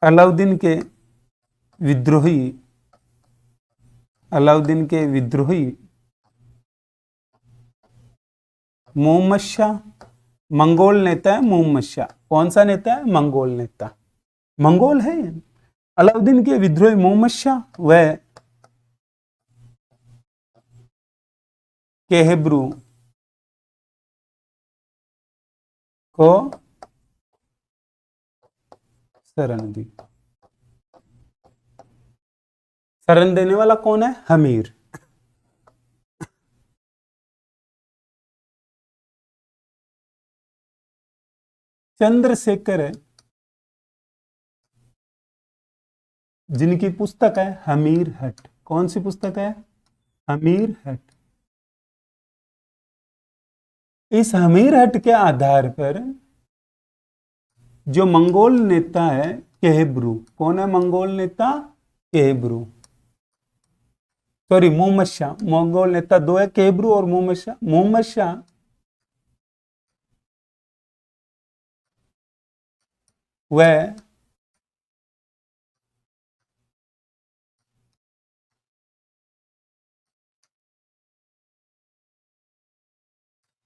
अलाउद्दीन के विद्रोही, अलाउद्दीन के विद्रोही मोहम्मद शाह, मंगोल नेता है मोहम्मद शाह। कौन सा नेता है? मंगोल नेता, मंगोल है। अलाउद्दीन के विद्रोही मोहम्मद शाह वह केहब्रू को शरण दी। शरण देने वाला कौन है? हमीर। चंद्रशेखर है, जिनकी पुस्तक है हमीर हट। कौन सी पुस्तक है? हमीर हट। इस हमीर हट के आधार पर जो मंगोल नेता है केहब्रू, कौन है मंगोल नेता? केहब्रू, सॉरी मोहम्मद शाह। मंगोल नेता दो है, केहब्रू और मोहम्मद शाह। मोहम्मद शाह वह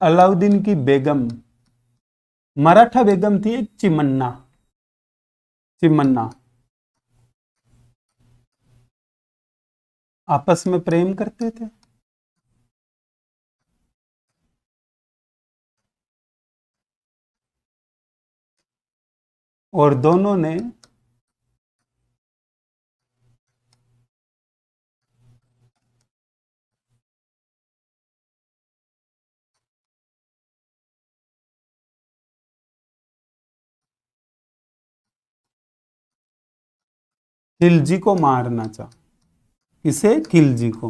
अलाउद्दीन की बेगम, मराठा बेगम थी एक चिमन्ना, चिमन्ना, आपस में प्रेम करते थे। और दोनों ने खिलजी को मारना चाहा। किसे? खिलजी को।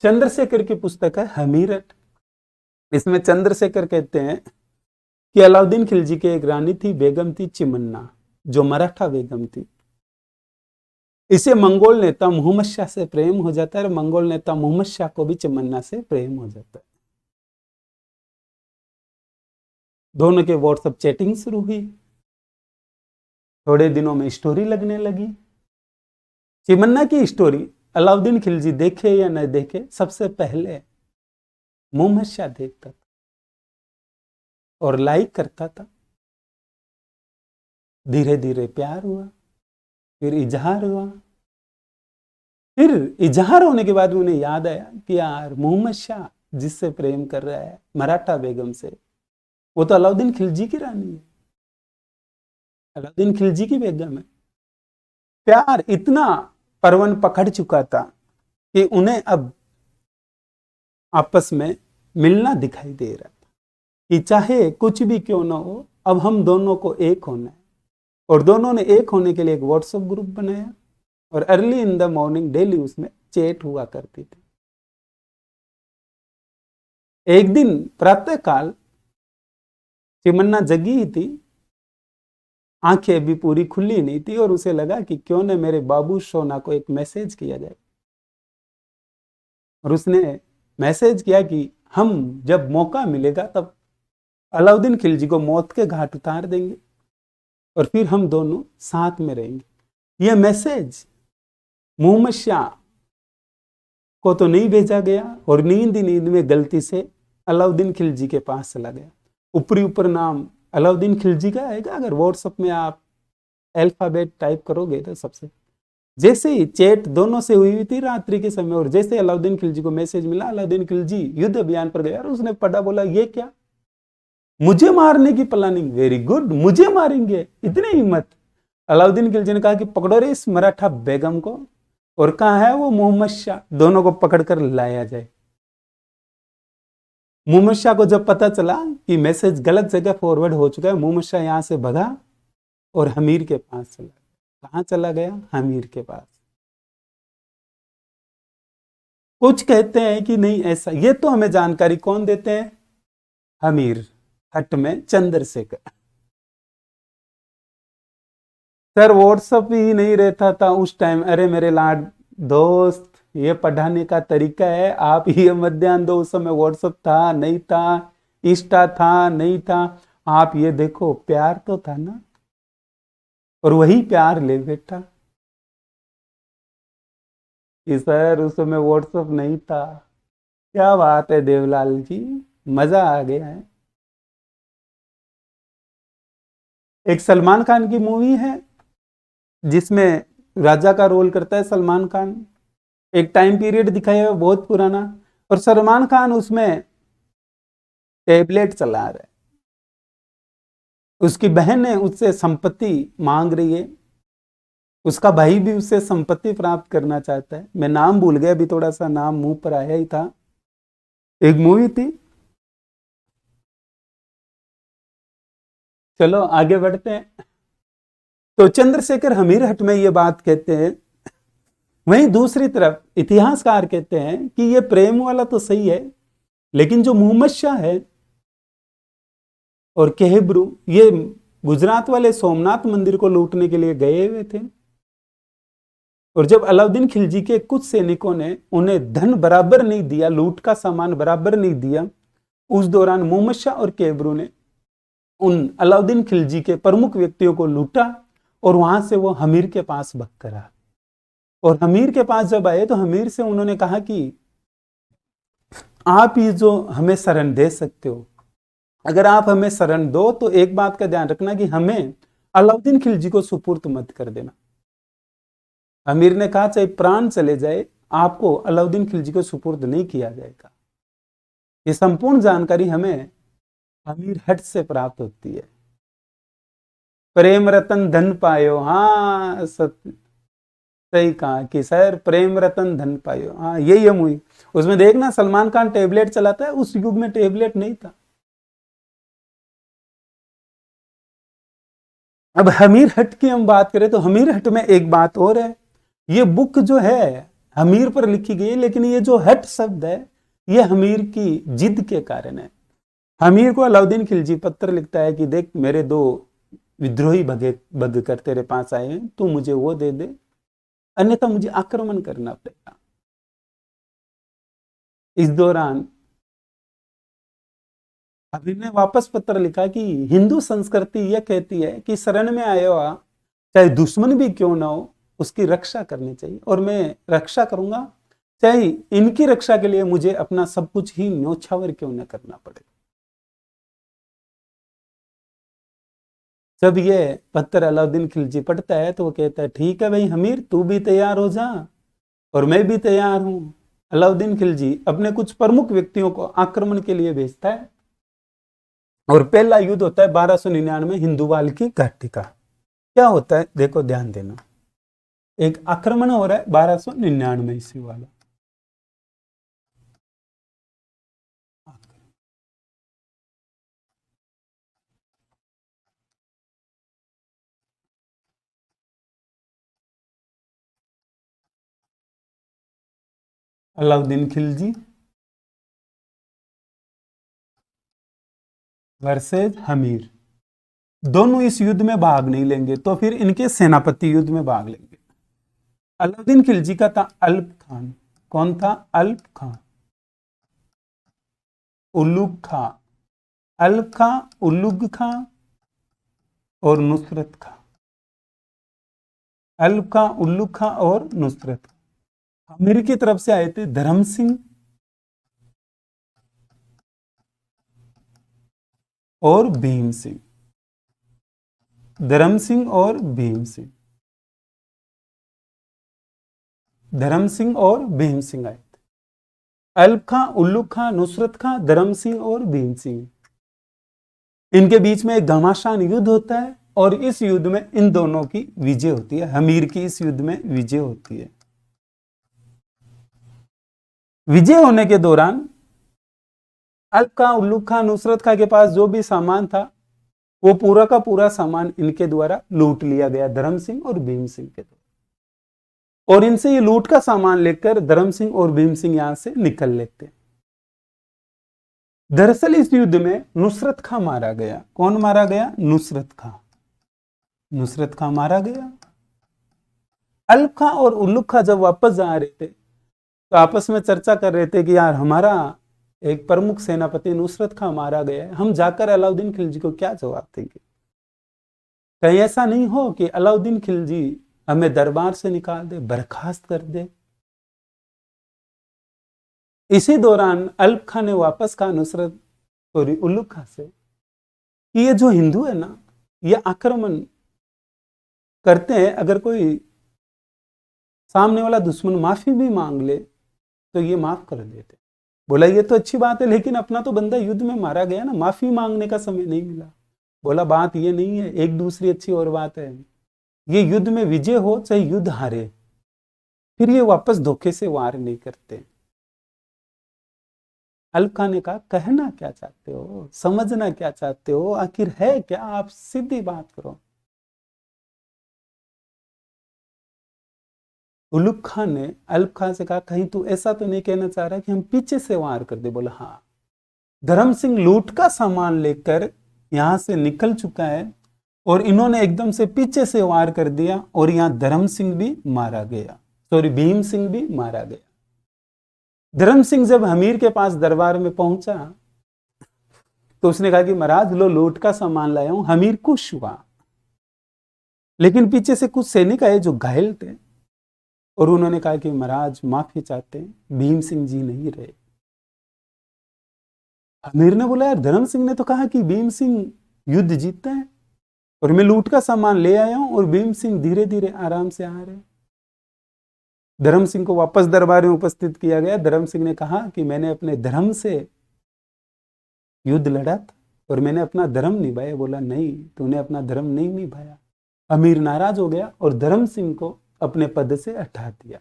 चंद्रशेखर की पुस्तक है हमीरठ। इसमें चंद्रशेखर कहते हैं कि अलाउद्दीन खिलजी की एक रानी थी, बेगम थी चिमन्ना, जो मराठा बेगम थी। इसे मंगोल नेता मोहम्मद शाह से प्रेम हो जाता है और मंगोल नेता मोहम्मद शाह को भी चिमन्ना से प्रेम हो जाता है। दोनों के व्हाट्सएप चैटिंग शुरू हुई। थोड़े दिनों में स्टोरी लगने लगी। चिमन्ना की स्टोरी अलाउद्दीन खिलजी देखे या न देखे, सबसे पहले मोहम्मद शाह देखता था और लाइक करता था। धीरे धीरे प्यार हुआ, फिर इजहार हुआ। फिर इजहार होने के बाद उन्हें याद आया कि यार मोहम्मद शाह जिससे प्रेम कर रहा है मराठा बेगम से, वो तो अलाउद्दीन खिलजी की रानी है, अलाउद्दीन खिलजी की बेगम है। प्यार इतना परवन पकड़ चुका था कि उन्हें अब आपस में मिलना दिखाई दे रहा था कि चाहे कुछ भी क्यों ना हो, अब हम दोनों को एक होना है। और दोनों ने एक होने के लिए एक व्हाट्सएप ग्रुप बनाया और early in the morning daily उसमें चैट हुआ करती थी। एक दिन प्रातःकाल चिमन्ना जगी ही थी, आंखें अभी पूरी खुली नहीं थी, और उसे लगा कि क्यों न मेरे बाबू सोना को एक मैसेज किया जाए। और उसने मैसेज किया कि हम जब मौका मिलेगा तब अलाउद्दीन खिलजी को मौत के घाट उतार देंगे और फिर हम दोनों साथ में रहेंगे। यह मैसेज मोहम्मद शाह को तो नहीं भेजा गया और नींद नींद में गलती से अलाउद्दीन खिलजी के पास चला गया। ऊपरी ऊपर नाम अलाउद्दीन खिलजी का आएगा, अगर व्हाट्सएप में आप अल्फाबेट टाइप करोगे तो सबसे जैसे ही चैट दोनों से हुई थी रात्रि के समय, और जैसे अलाउद्दीन खिलजी को मैसेज मिला अलाउद्दीन खिलजी युद्ध अभियान पर गया, और उसने पढ़ा, बोला ये क्या, मुझे मारने की प्लानिंग, वेरी गुड, मुझे मारेंगे, इतनी हिम्मत। अलाउद्दीन खिलजी ने कहा कि पकड़ो रे इस मराठा बेगम को, और कहाँ है वो मोहम्मद शाह, दोनों को पकड़कर लाया जाए। मोहम्मद शाह को जब पता चला कि मैसेज गलत जगह फॉरवर्ड हो चुका है, मोहम्मद शाह यहां से भगा और हमीर के पास चला गया। कहां चला गया, हमीर के पास। कुछ कहते हैं कि नहीं ऐसा, ये तो हमें जानकारी कौन देते हैं, हमीर हट में चंद्रशेखर। सर व्हाट्सएप ही नहीं रहता था उस टाइम, अरे मेरे लाड दोस्त ये पढ़ाने का तरीका है, आप ये मत ध्यान दो उस समय व्हाट्सएप था नहीं था, इंस्टा था नहीं था, आप ये देखो प्यार तो था ना, और वही प्यार ले बैठा कि सर उस समय व्हाट्सएप नहीं था। क्या बात है देवलाल जी, मजा आ गया है। एक सलमान खान की मूवी है जिसमें राजा का रोल करता है सलमान खान, एक टाइम पीरियड दिखाया है बहुत पुराना, और सलमान खान उसमें टैबलेट चला रहा है, उसकी बहन है उससे संपत्ति मांग रही है, उसका भाई भी उससे संपत्ति प्राप्त करना चाहता है। मैं नाम भूल गया अभी, थोड़ा सा नाम मुंह पर आया ही था, एक मूवी थी। चलो आगे बढ़ते हैं। तो चंद्रशेखर हमीरहट में ये बात कहते हैं। वहीं दूसरी तरफ इतिहासकार कहते हैं कि ये प्रेम वाला तो सही है, लेकिन जो मोहम्मद शाह है और केहब्रू, ये गुजरात वाले सोमनाथ मंदिर को लूटने के लिए गए हुए थे, और जब अलाउद्दीन खिलजी के कुछ सैनिकों ने उन्हें धन बराबर नहीं दिया, लूट का सामान बराबर नहीं दिया, उस दौरान मोहम्मद शाह और केहब्रू ने उन अलाउद्दीन खिलजी के प्रमुख व्यक्तियों को लूटा, और वहां से वो हमीर के पास भग कर आए। और हमीर के पास जब आए तो हमीर से उन्होंने कहा कि आप ये जो हमें शरण दे सकते हो, अगर आप हमें शरण दो तो एक बात का ध्यान रखना कि हमें अलाउद्दीन खिलजी को सुपुर्द मत कर देना। अमीर ने कहा चाहे प्राण चले जाए, आपको अलाउद्दीन खिलजी को सुपुर्द नहीं किया जाएगा। ये संपूर्ण जानकारी हमें अमीर हट से प्राप्त होती है। प्रेम रतन धन पायो, हाँ सत्य, सही कहा कि सर प्रेम रतन धन पायो, हाँ यही है मूवी। उसमें देखना सलमान खान टेबलेट चलाता है, उस युग में टेबलेट नहीं था। अब हमीर हट की हम बात करें तो हमीर हट में एक बात और है, ये बुक जो है हमीर पर लिखी गई है, लेकिन ये जो हट शब्द है ये हमीर की जिद के कारण है। हमीर को अलाउद्दीन खिलजी पत्र लिखता है कि देख मेरे दो विद्रोही भग कर तेरे पास आए हैं, तू मुझे वो दे दे, अन्यथा मुझे आक्रमण करना पड़ेगा। इस दौरान अभी ने वापस पत्र लिखा कि हिंदू संस्कृति यह कहती है कि शरण में आया हुआ चाहे दुश्मन भी क्यों ना हो उसकी रक्षा करनी चाहिए, और मैं रक्षा करूंगा, चाहे इनकी रक्षा के लिए मुझे अपना सब कुछ ही न्योछावर क्यों न करना पड़े। जब ये पत्र अलाउद्दीन खिलजी पढ़ता है तो वो कहता है ठीक है भाई हमीर, तू भी तैयार हो जा और मैं भी तैयार हूं। अलाउद्दीन खिलजी अपने कुछ प्रमुख व्यक्तियों को आक्रमण के लिए भेजता है, और पहला युद्ध होता है 1299 हिंदुवाल की घाटी का। क्या होता है देखो ध्यान देना, एक आक्रमण हो रहा है 1299 ईस्वी वाला। अलाउद्दीन खिलजी वर्सेज हमीर, दोनों इस युद्ध में भाग नहीं लेंगे, तो फिर इनके सेनापति युद्ध में भाग लेंगे। अलाउद्दीन खिलजी का था अल्प खान। कौन था? अल्प खान। उल्लुग खां, अल्प खां, उल्लुग खां और नुसरत खां। अल्प खां, उल्लुग खां और नुसरत खां। हमीर की तरफ से आए थे धर्म सिंह और भीम सिंह, धर्म सिंह और भीम सिंह, धर्म सिंह और भीम सिंह आए थे। अल्प खां, उल्लू खां, नुसरत खां, धर्म सिंह और भीम सिंह, इनके बीच में एक घमासान युद्ध होता है और इस युद्ध में इन दोनों की विजय होती है। हमीर की इस युद्ध में विजय होती है। विजय होने के दौरान अल्प खां, उल्लू खां, नुसरत खां के पास जो भी सामान था वो पूरा का पूरा सामान इनके द्वारा लूट लिया गया, धर्म सिंह और भीम सिंह के द्वारा। और इनसे ये लूट का सामान लेकर धर्म सिंह और भीम सिंह यहां से निकल लेते हैं। दरअसल इस युद्ध में नुसरत खां मारा गया। कौन मारा गया? नुसरत खां। नुसरत खां मारा गया। अल्प खां और उल्लू खां जब वापस जा रहे थे तो आपस में चर्चा कर रहे थे कि यार हमारा एक प्रमुख सेनापति नुसरत खां मारा गया है, हम जाकर अलाउद्दीन खिलजी को क्या जवाब देंगे? कहीं ऐसा नहीं हो कि अलाउद्दीन खिलजी हमें दरबार से निकाल दे, बर्खास्त कर दे। इसी दौरान अल्प खां ने वापस कहा नुसरत और उल्लू खां से कि ये जो हिंदू है ना, ये आक्रमण करते हैं, अगर कोई सामने वाला दुश्मन माफी भी मांग ले तो ये माफ कर देते। बोला ये तो अच्छी बात है, लेकिन अपना तो बंदा युद्ध में मारा गया ना, माफी मांगने का समय नहीं मिला। बोला बात ये नहीं है, एक दूसरी अच्छी और बात है, ये युद्ध में विजय हो चाहे युद्ध हारे, फिर ये वापस धोखे से वार नहीं करते। अल्प खां ने कहा कहना क्या चाहते हो, समझना क्या चाहते हो, आखिर है क्या, आप सीधी बात करो। उल्लू खां ने अल्प खां से कहा कहीं तू ऐसा तो नहीं कहना चाह रहा कि हम पीछे से वार कर दे? बोला हाँ। धर्म सिंह लूट का सामान लेकर यहां से निकल चुका है और इन्होंने एकदम से पीछे से वार कर दिया और यहां धर्म सिंह भी मारा गया, सॉरी भीम सिंह भी मारा गया। धर्म सिंह जब हमीर के पास दरबार में पहुंचा तो उसने कहा कि महाराज लो लूट का सामान लाया हूं। हमीर खुश हुआ, लेकिन पीछे से कुछ सैनिक आए जो घायल थे और उन्होंने कहा कि महाराज माफी चाहते हैं, भीम सिंह जी नहीं रहे। हमीर ने बोला यार धर्म सिंह ने तो कहा कि भीम सिंह युद्ध जीतता है और मैं लूट का सामान ले आया हूं और भीम सिंह धीरे धीरे आराम से आ रहे। धर्म सिंह को वापस दरबार में उपस्थित किया गया। धर्म सिंह ने कहा कि मैंने अपने धर्म से युद्ध लड़ा था और मैंने अपना धर्म निभाया। बोला नहीं, तूने अपना धर्म नहीं निभाया। अमीर नाराज हो गया और धर्म सिंह को अपने पद से हटा दिया।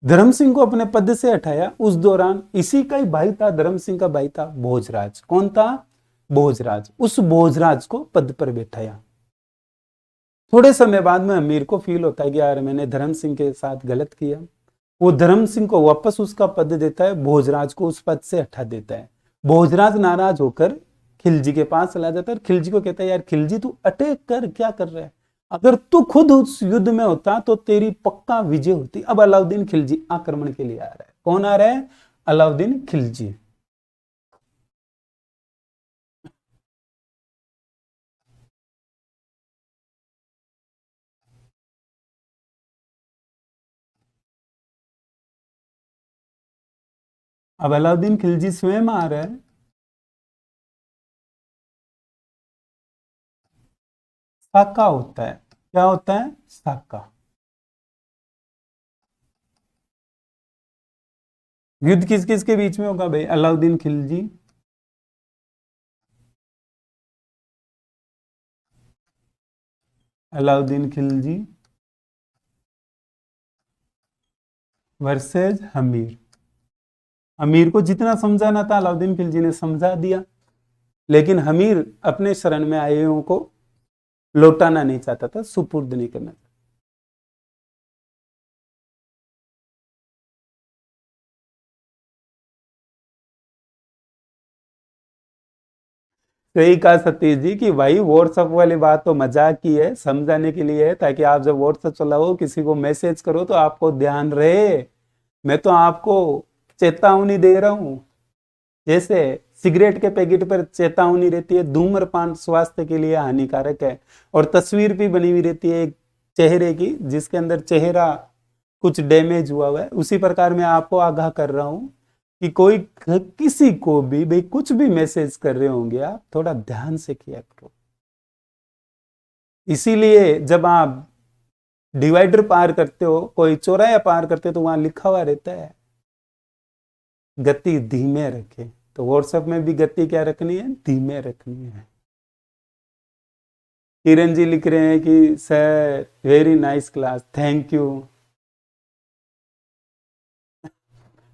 धर्म सिंह को अपने पद से हटाया। उस दौरान इसी का ही भाई था, धर्म सिंह का भाई था भोजराज। कौन था? भोजराज। उस भोजराज को पद पर बैठाया। थोड़े समय बाद में अमीर को फील होता है कि यार मैंने धर्म सिंह के साथ गलत किया। वो धर्म सिंह को वापस उसका पद देता है, भोजराज को उस पद से हटा देता है। भोजराज नाराज होकर खिलजी के पास चला जाता है और खिलजी को कहता है यार खिलजी तू अटैक कर, क्या कर रहा है? अगर तू खुद उस युद्ध में होता तो तेरी पक्का विजय होती। अब अलाउद्दीन खिलजी आक्रमण के लिए आ रहा है। कौन आ रहा है? अलाउद्दीन खिलजी। अब अलाउद्दीन खिलजी स्वयं आ रहा है। साका होता है। क्या होता है? साका। युद्ध किस किस के बीच में होगा भाई? अलाउद्दीन खिलजी, अलाउद्दीन खिलजी वर्सेज हमीर। हमीर को जितना समझाना था अलाउद्दीन खिलजी ने समझा दिया, लेकिन हमीर अपने शरण में आए हुओं को लौटाना नहीं चाहता था, सुपुर्द नहीं करना चाहता। तो यही कहा सतीश जी कि भाई व्हाट्सएप वाली बात तो मजाक की है, समझाने के लिए है, ताकि आप जब व्हाट्सएप चलाओ किसी को मैसेज करो तो आपको ध्यान रहे। मैं तो आपको चेतावनी दे रहा हूं, जैसे सिगरेट के पैकेट पर चेतावनी रहती है धूम्रपान स्वास्थ्य के लिए हानिकारक है, और तस्वीर भी बनी हुई रहती है एक चेहरे की जिसके अंदर चेहरा कुछ डैमेज हुआ है। उसी प्रकार मैं आपको आगाह कर रहा हूं कि कोई किसी को भी भाई कुछ भी मैसेज कर रहे होंगे आप थोड़ा ध्यान से किया करो। इसीलिए जब आप डिवाइडर पार करते हो, कोई चौराया पार करते हो, तो वहां लिखा हुआ रहता है गति धीमे रखे। तो व्हाट्सएप में भी गति क्या रखनी है? धीमे रखनी है। किरण जी लिख रहे हैं कि sir very nice class, thank you.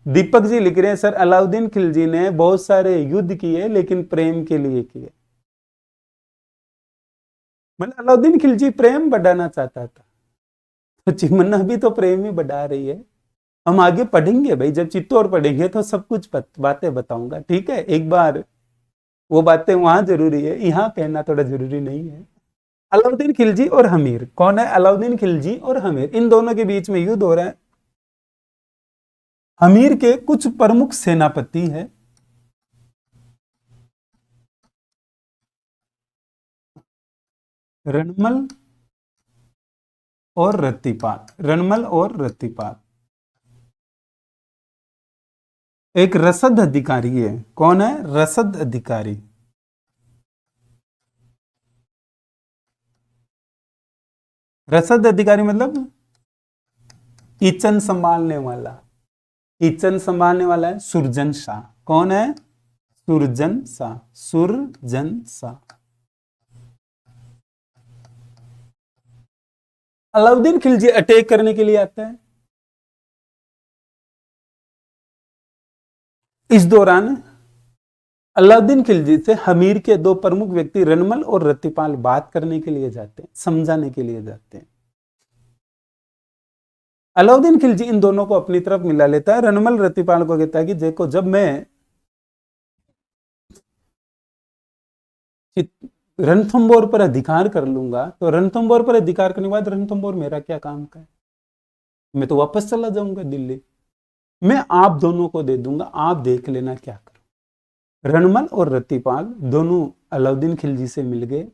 Deepak ji लिख रहे हैं सर अलाउद्दीन खिलजी ने बहुत सारे युद्ध किए लेकिन प्रेम के लिए किए। मतलब अलाउद्दीन खिलजी प्रेम बढ़ाना चाहता था, तो चिमन्ना भी तो प्रेम ही बढ़ा रही है। हम आगे पढ़ेंगे भाई, जब चित्तौड़ पढ़ेंगे तो सब कुछ बातें बताऊंगा, ठीक है। एक बार वो बातें वहां जरूरी है, यहाँ कहना थोड़ा जरूरी नहीं है। अलाउद्दीन खिलजी और हमीर, कौन है? अलाउद्दीन खिलजी और हमीर, इन दोनों के बीच में युद्ध हो रहा है। हमीर के कुछ प्रमुख सेनापति हैं, रणमल और रत्तीपाल। रणमल और रत्तीपाल। एक रसद अधिकारी है, कौन है? रसद अधिकारी। रसद अधिकारी मतलब किचन संभालने वाला। किचन संभालने वाला है सुरजन शाह। कौन है? सुरजन शाह। सुरजन शाह। अलाउद्दीन खिलजी अटैक करने के लिए आता है। इस दौरान अलाउद्दीन खिलजी से हमीर के दो प्रमुख व्यक्ति रणमल और रत्तीपाल बात करने के लिए जाते हैं, समझाने के लिए जाते हैं। अलाउद्दीन खिलजी इन दोनों को अपनी तरफ मिला लेता है। रणमल रत्तीपाल को कहता है कि देखो, जब मैं रणथंबोर पर अधिकार कर लूंगा तो रणथंबोर पर अधिकार करने के बाद रणथंबोर मेरा क्या काम का है? मैं तो वापस चला जाऊंगा दिल्ली। मैं आप दोनों को दे दूंगा, आप देख लेना क्या करो। रणमल और रत्तीपाल दोनों अलाउद्दीन खिलजी से मिल गए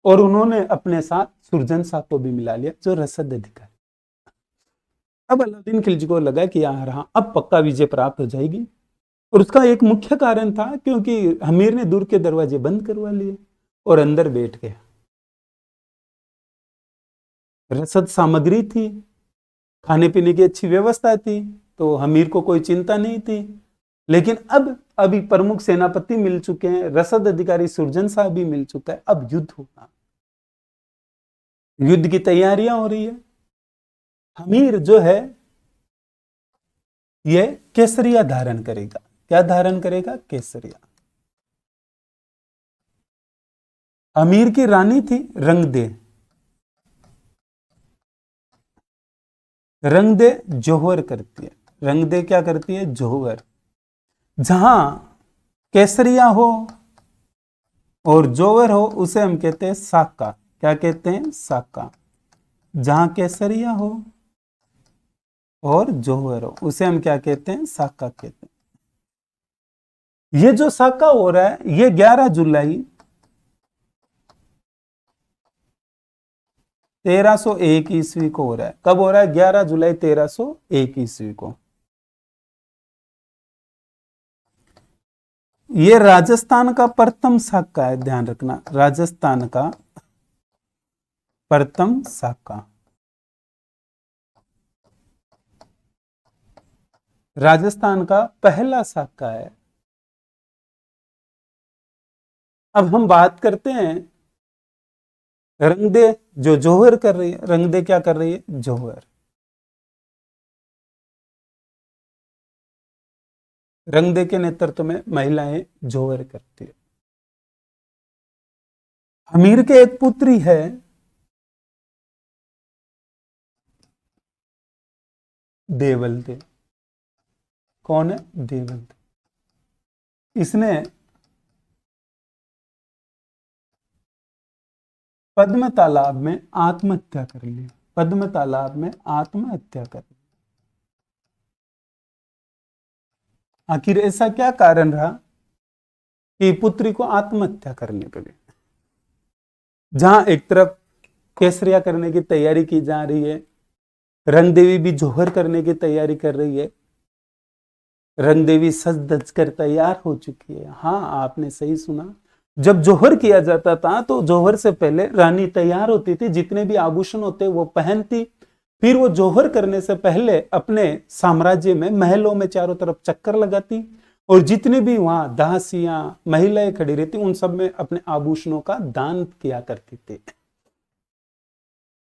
और उन्होंने अपने साथ सुरजन शाह को भी मिला लिया, जो रसद अधिकारी। अब अलाउद्दीन खिलजी को लगा कि यार अब पक्का विजय प्राप्त हो जाएगी। और उसका एक मुख्य कारण था क्योंकि हमीर ने दूर के दरवाजे बंद करवा लिए और अंदर बैठ गया। रसद सामग्री थी, खाने पीने की अच्छी व्यवस्था थी, तो हमीर को कोई चिंता नहीं थी। लेकिन अब अभी प्रमुख सेनापति मिल चुके हैं, रसद अधिकारी सुरजन शाह भी मिल चुका है। अब युद्ध होगा, युद्ध की तैयारियां हो रही है। हमीर जो है यह केसरिया धारण करेगा। क्या धारण करेगा? केसरिया। अमीर की रानी थी रंगदे। रंगदे जौहर करती है। रंगदे क्या करती है? जौहर। जहां केसरिया हो और जौहर हो उसे हम कहते हैं साका। क्या कहते हैं? साका। जहां केसरिया हो और जौहर हो उसे हम क्या कहते हैं? साका कहते हैं। ये जो साका हो रहा है ये 11 जुलाई 1301 ईस्वी को हो रहा है। कब हो रहा है? 11 जुलाई 1301 ईस्वी को। ये राजस्थान का प्रथम साका है, ध्यान रखना, राजस्थान का प्रथम साका। राजस्थान का पहला साका है। अब हम बात करते हैं रंगदे जो जौहर कर रही है। रंगदे क्या कर रही है? जौहर। रंगदे के नेतृत्व में महिलाएं जौहर करती है। हमीर के एक पुत्री है देवलदे। कौन है? देवलदे। इसने पद्म तालाब में आत्महत्या कर ली। पद्म तालाब में आत्महत्या कर ली। आखिर ऐसा क्या कारण रहा कि पुत्री को आत्महत्या करनी पड़ी? जहां एक तरफ केसरिया करने की तैयारी की जा रही है, रंगदेवी भी जौहर करने की तैयारी कर रही है, रंग देवी सज धज कर तैयार हो चुकी है। हाँ, आपने सही सुना। जब जोहर किया जाता था तो जोहर से पहले रानी तैयार होती थी, जितने भी आभूषण होते वो पहनती। फिर वो जोहर करने से पहले अपने साम्राज्य में महलों में चारों तरफ चक्कर लगाती, और जितने भी वहां दासियां महिलाएं खड़ी रहती उन सब में अपने आभूषणों का दान किया करती थी।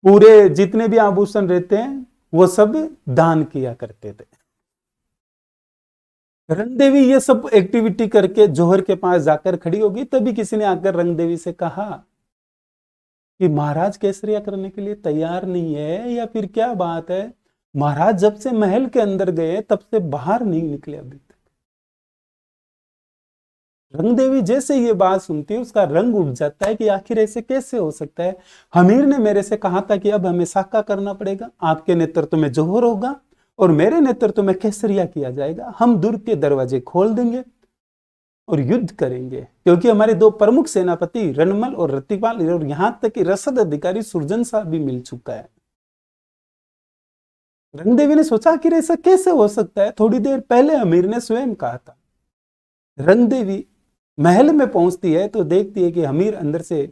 पूरे जितने भी आभूषण रहते हैं वो सब दान किया करते थे। रंग देवी ये सब एक्टिविटी करके जोहर के पास जाकर खड़ी होगी, तभी किसी ने आकर रंग देवी से कहा कि महाराज केसरिया करने के लिए तैयार नहीं है, या फिर क्या बात है, महाराज जब से महल के अंदर गए तब से बाहर नहीं निकले अभी तक। रंग देवी जैसे ये बात सुनती है उसका रंग उठ जाता है कि आखिर ऐसे कैसे हो सकता है। हमीर ने मेरे से कहा था कि अब हमें साका करना पड़ेगा, आपके नेतृत्व में जोहर होगा और मेरे नेतृत्व में केसरिया किया जाएगा। हम दुर्ग के दरवाजे खोल देंगे और युद्ध करेंगे, क्योंकि हमारे दो प्रमुख सेनापति रणमल और रतिपाल और यहां तक कि रसद अधिकारी सुरजन साहब भी मिल चुका है। रंग देवी ने सोचा कि ऐसा कैसे हो सकता है। थोड़ी देर पहले अमीर ने स्वयं कहा था। रंग देवी महल में पहुंचती है तो देखती है कि अमीर अंदर से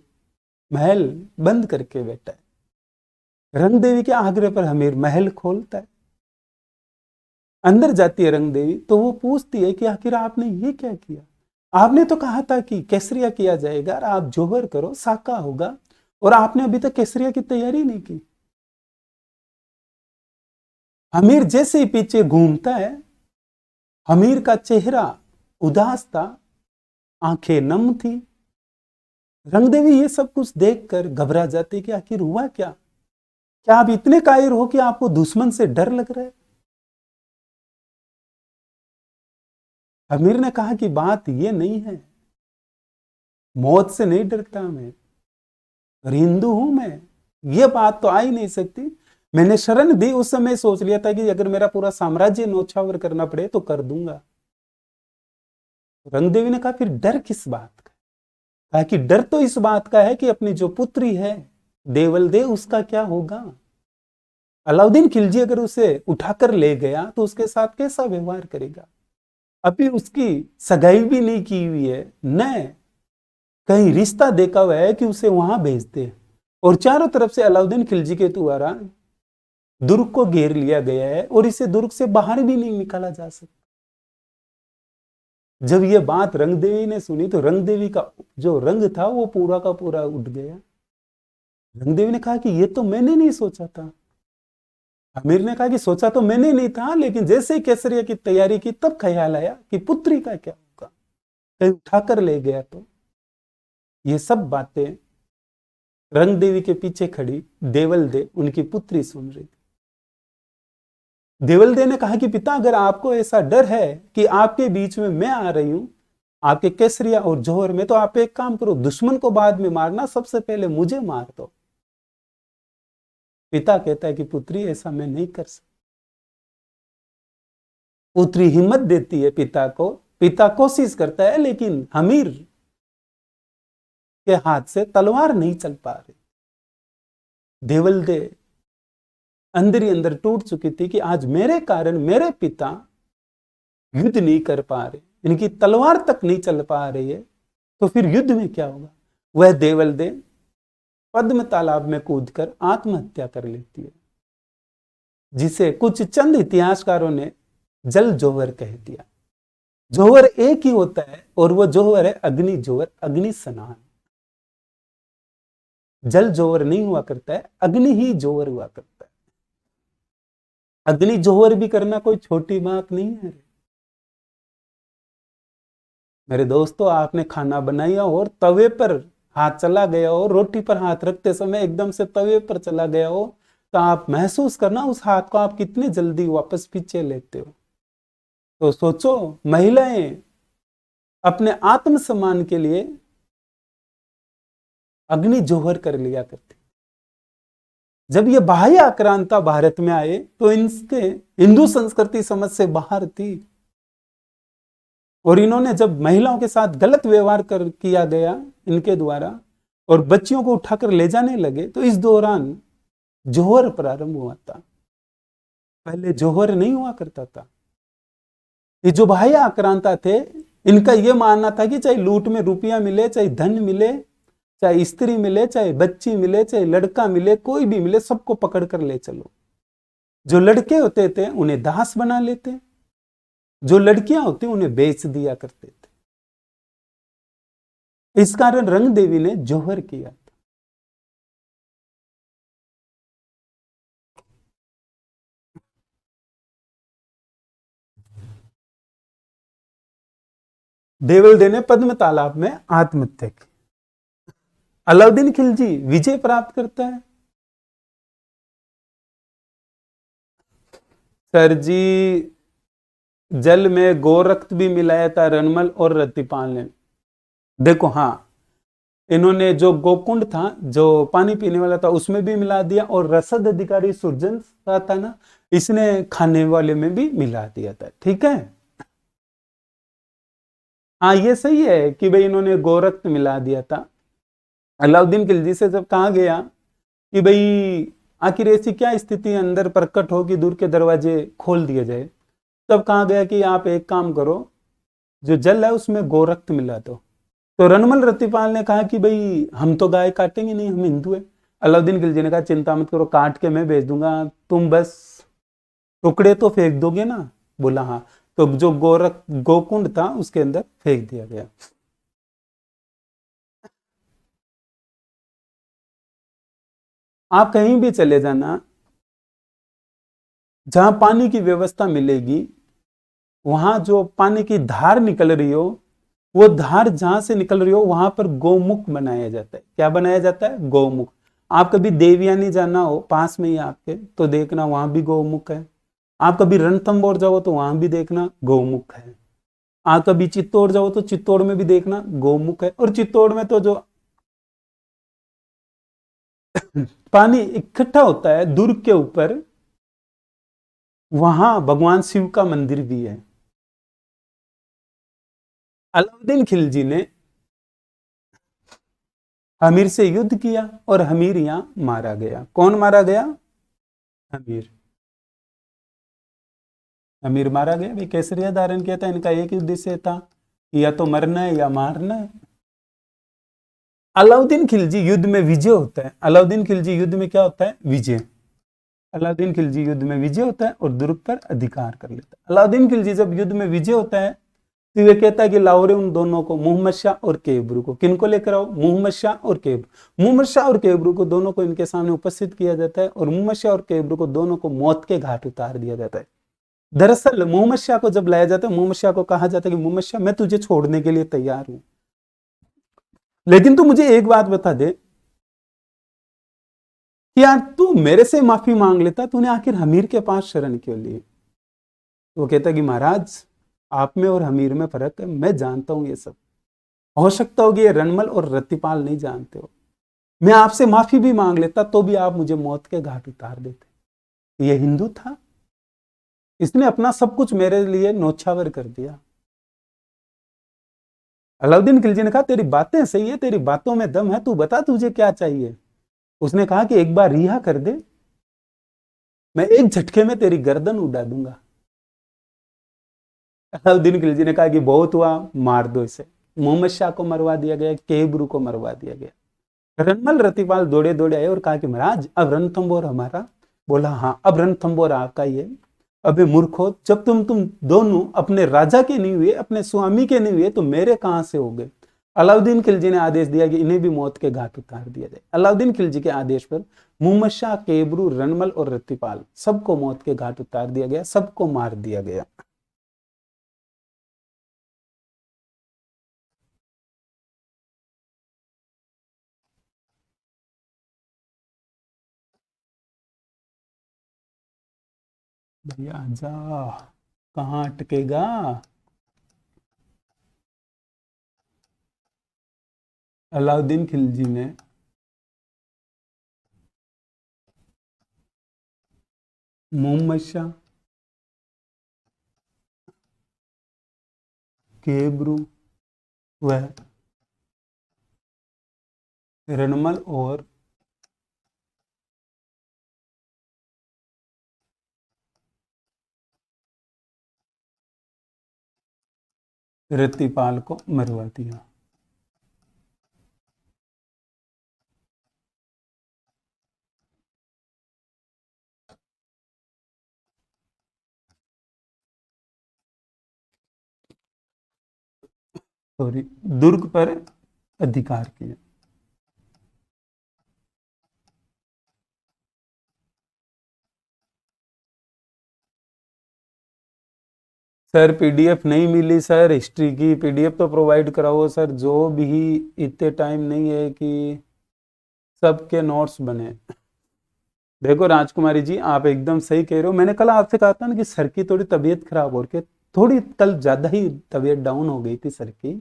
महल बंद करके बैठा है। रंग देवी के आग्रह पर अमीर महल खोलता है। अंदर जाती है रंग देवी तो वो पूछती है कि आखिर आपने ये क्या किया, आपने तो कहा था कि केसरिया किया जाएगा, आप जोहर करो साका होगा, और आपने अभी तक केसरिया की तैयारी नहीं की। अमीर जैसे ही पीछे घूमता है, अमीर का चेहरा उदास था, आंखें नम थी। रंगदेवी ये सब कुछ देखकर घबरा जाती कि आखिर हुआ क्या, क्या आप इतने कायर हो कि आपको दुश्मन से डर लग रहा है। अमीर ने कहा कि बात ये नहीं है, मौत से नहीं डरता मैं, और हिंदू हूं मैं, ये बात तो आ ही नहीं सकती। मैंने शरण दी उस समय सोच लिया था कि अगर मेरा पूरा साम्राज्य नौछावर करना पड़े तो कर दूंगा। रंगदेवी ने कहा फिर डर किस बात का, कहा कि डर तो इस बात का है कि अपनी जो पुत्री है देवल दे उसका क्या होगा। अलाउद्दीन खिलजी अगर उसे उठाकर ले गया तो उसके साथ कैसा व्यवहार करेगा। अभी उसकी सगाई भी नहीं की हुई है, न कहीं रिश्ता देखा हुआ है कि उसे वहां भेजते हैं, और चारों तरफ से अलाउद्दीन खिलजी के द्वारा दुर्ग को घेर लिया गया है और इसे दुर्ग से बाहर भी नहीं निकाला जा सकता। जब यह बात रंगदेवी ने सुनी तो रंगदेवी का जो रंग था वो पूरा का पूरा उठ गया। रंगदेवी ने कहा कि यह तो मैंने नहीं सोचा था। अमीर ने कहा कि सोचा तो मैंने नहीं था, लेकिन जैसे ही केसरिया की तैयारी की तब ख्याल आया कि पुत्री का क्या होगा, कहीं उठाकर ले गया तो। ये सब बातें रंगदेवी के पीछे खड़ी देवल दे उनकी पुत्री सुन रही थी। देवल दे ने कहा कि पिता, अगर आपको ऐसा डर है कि आपके बीच में मैं आ रही हूं आपके केसरिया और जौहर में, तो आप एक काम करो, दुश्मन को बाद में मारना, सबसे पहले मुझे मार दो। पिता कहता है कि पुत्री ऐसा मैं नहीं कर सकता। पुत्री हिम्मत देती है पिता को, पिता कोशिश करता है लेकिन अमीर के हाथ से तलवार नहीं चल पा रही। देवल दे अंदर ही अंदर टूट चुकी थी कि आज मेरे कारण मेरे पिता युद्ध नहीं कर पा रहे, इनकी तलवार तक नहीं चल पा रही है, तो फिर युद्ध में क्या होगा। वह देवल दे पद्म तालाब में कूदकर आत्महत्या कर लेती है, जिसे कुछ चंद इतिहासकारों ने जल जौहर कह दिया। जौहर एक ही होता है और वो जौहर है अग्नि जौहर, अग्नि स्नान। जल जौहर नहीं हुआ करता है, अग्नि ही जौहर हुआ करता है। अग्नि जौहर भी करना कोई छोटी बात नहीं है। मेरे दोस्तों, आपने खाना बनाया और तवे पर हाथ चला गया हो, रोटी पर हाथ रखते समय एकदम से तवे पर चला गया हो, तो आप महसूस करना उस हाथ को आप कितनी जल्दी वापस पीछे लेते हो। तो सोचो, महिलाएं अपने आत्मसम्मान के लिए अग्नि जौहर कर लिया करती। जब ये बाह्य आक्रांता भारत में आए तो इनके हिंदू संस्कृति समझ से बाहर थी, और इन्होंने जब महिलाओं के साथ गलत व्यवहार किया गया इनके द्वारा और बच्चियों को उठाकर ले जाने लगे, तो इस दौरान जौहर प्रारंभ हुआ था। पहले जौहर नहीं हुआ करता था। ये जो बाह्य आक्रांता थे, इनका ये मानना था कि चाहे लूट में रुपया मिले, चाहे धन मिले, चाहे स्त्री मिले, चाहे बच्ची मिले, चाहे लड़का मिले, कोई भी मिले, सबको पकड़ कर ले चलो। जो लड़के होते थे उन्हें दास बना लेते, जो लड़कियां होती उन्हें बेच दिया करते थे। इस कारण रंग देवी ने जौहर किया। देवल दे ने पद्म तालाब में आत्महत्या की। अलाउद्दीन खिलजी विजय प्राप्त करता है। सर जी, जल में गोरक्त भी मिलाया था रनमल और रतिपाल ने। देखो, हाँ, इन्होंने जो गोकुंड था, जो पानी पीने वाला था, उसमें भी मिला दिया, और रसद अधिकारी सुरजन था ना, इसने खाने वाले में भी मिला दिया था। ठीक है, हाँ, ये सही है कि भाई इन्होंने गोरक्त मिला दिया था। अलाउद्दीन खिलजी से जब कहा गया कि भाई आखिर ऐसी क्या स्थिति अंदर प्रकट हो कि दूर के दरवाजे खोल दिए जाए, तब कहा गया कि आप एक काम करो, जो जल है उसमें गोरक्त मिला दो। तो रनमल रतिपाल ने कहा कि भाई हम तो गाय काटेंगे नहीं, हम हिंदू है। अलाउद्दीन खिलजी ने कहा चिंता मत करो, काट के मैं भेज दूंगा, तुम बस टुकड़े तो फेंक दोगे ना। बोला हाँ। तो जो गोरख गोकुंड था उसके अंदर फेंक दिया गया। आप कहीं भी चले जाना, जहां पानी की व्यवस्था मिलेगी, वहां जो पानी की धार निकल रही हो, वो धार जहां से निकल रही हो वहां पर गौमुख बनाया जाता है। क्या बनाया जाता है? गौमुख। आप कभी देवयानी जाना हो पास में ही आपके, तो देखना वहां भी गौमुख है। आप कभी रणथंभौर जाओ तो वहां भी देखना गौमुख है। आप कभी चित्तौड़ जाओ तो चित्तौड़ में भी देखना गौमुख है। और चित्तौड़ में तो जो पानी इकट्ठा होता है दुर्ग के ऊपर, वहां भगवान शिव का मंदिर भी है। अलाउद्दीन खिलजी ने हमीर से युद्ध किया और हमीर यहां मारा गया। कौन मारा गया? हमीर। हमीर मारा गया। भाई केसरिया धारण किया था, इनका एक ही उद्देश्य था कि या तो मरना है या मारना है। अलाउद्दीन खिलजी युद्ध में विजय होता है। अलाउद्दीन खिलजी युद्ध में क्या होता है? विजय। अलाउद्दीन खिलजी युद्ध में विजय होता है और दुर्ग पर अधिकार कर लेता है। अलाउद्दीन खिलजी जब युद्ध में विजय होता है तो वे कहता है कि लाओ रे उन दोनों को, मुहम्मद शाह और केबरू को। किनको लेकर आओ? मुहम्मद शाह और केबरू। मुहम्मद शाह और केबरू को दोनों को इनके सामने उपस्थित किया जाता है और मुहम्मद शाह और केबरू को दोनों को मौत के घाट उतार दिया जाता है। दरअसल मोहम्मद शाह को जब लाया जाता है, मोहम्मद शाह को कहा जाता है कि मोहम्मद शाह मैं तुझे छोड़ने के लिए तैयार हूं, लेकिन तू मुझे एक बात बता दे कि यार तू मेरे से माफी मांग लेता, तूने आखिर हमीर के पास शरण क्यों ली? वो कहता कि महाराज, आप में और हमीर में फर्क है, मैं जानता हूं ये सब। हो सकता हो कि ये रणमल और रतिपाल नहीं जानते हो। मैं आपसे माफी भी मांग लेता तो भी आप मुझे मौत के घाट उतार देते। ये हिंदू था, इसने अपना सब कुछ मेरे लिए नौछावर कर दिया। अलाउद्दीन खिलजी ने कहा तेरी बातें सही है, तेरी बातों में दम है, तू बता तुझे क्या चाहिए। उसने कहा कि एक बार रिहा कर दे, मैं एक झटके में तेरी गर्दन उड़ा दूंगा। अलाउद्दीन खिलजी ने कहा कि बहुत हुआ, मार दो इसे। मोहम्मद शाह को मरवा दिया गया, केबरू को मरवा दिया गया। रणमल रतिपाल दौड़े दौड़े आए और कहा कि महाराज अब रणथंभौर हमारा। बोला हाँ, अब रणथंभौर आपका ही है। अबे मूर्खो, जब तुम दोनों अपने राजा के नहीं हुए, अपने स्वामी के नहीं हुए, तो मेरे कहां से हो गए? अलाउद्दीन खिलजी ने आदेश दिया कि इन्हें भी मौत के घाट उतार दिया जाए। अलाउद्दीन खिलजी के आदेश पर मुहम्मद शाह, केबरू, रणमल और रतिपाल सबको मौत के घाट उतार दिया गया, सबको मार दिया गया। भैया आजा, कहाँ अटकेगा? अलाउद्दीन खिलजी ने मोहम्मद शाह, केबरू व रणमल और रतिपाल को मरवा दिया। सॉरी, दुर्ग पर अधिकार किया। सर पीडीएफ नहीं मिली सर, हिस्ट्री की पीडीएफ तो प्रोवाइड कराओ सर। जो भी इतने टाइम नहीं है कि सबके नोट्स बने। देखो राजकुमारी जी, आप एकदम सही कह रहे हो। मैंने कल आपसे कहा था ना कि सर की थोड़ी तबीयत खराब हो के, थोड़ी कल ज्यादा ही तबीयत डाउन हो गई थी सर की।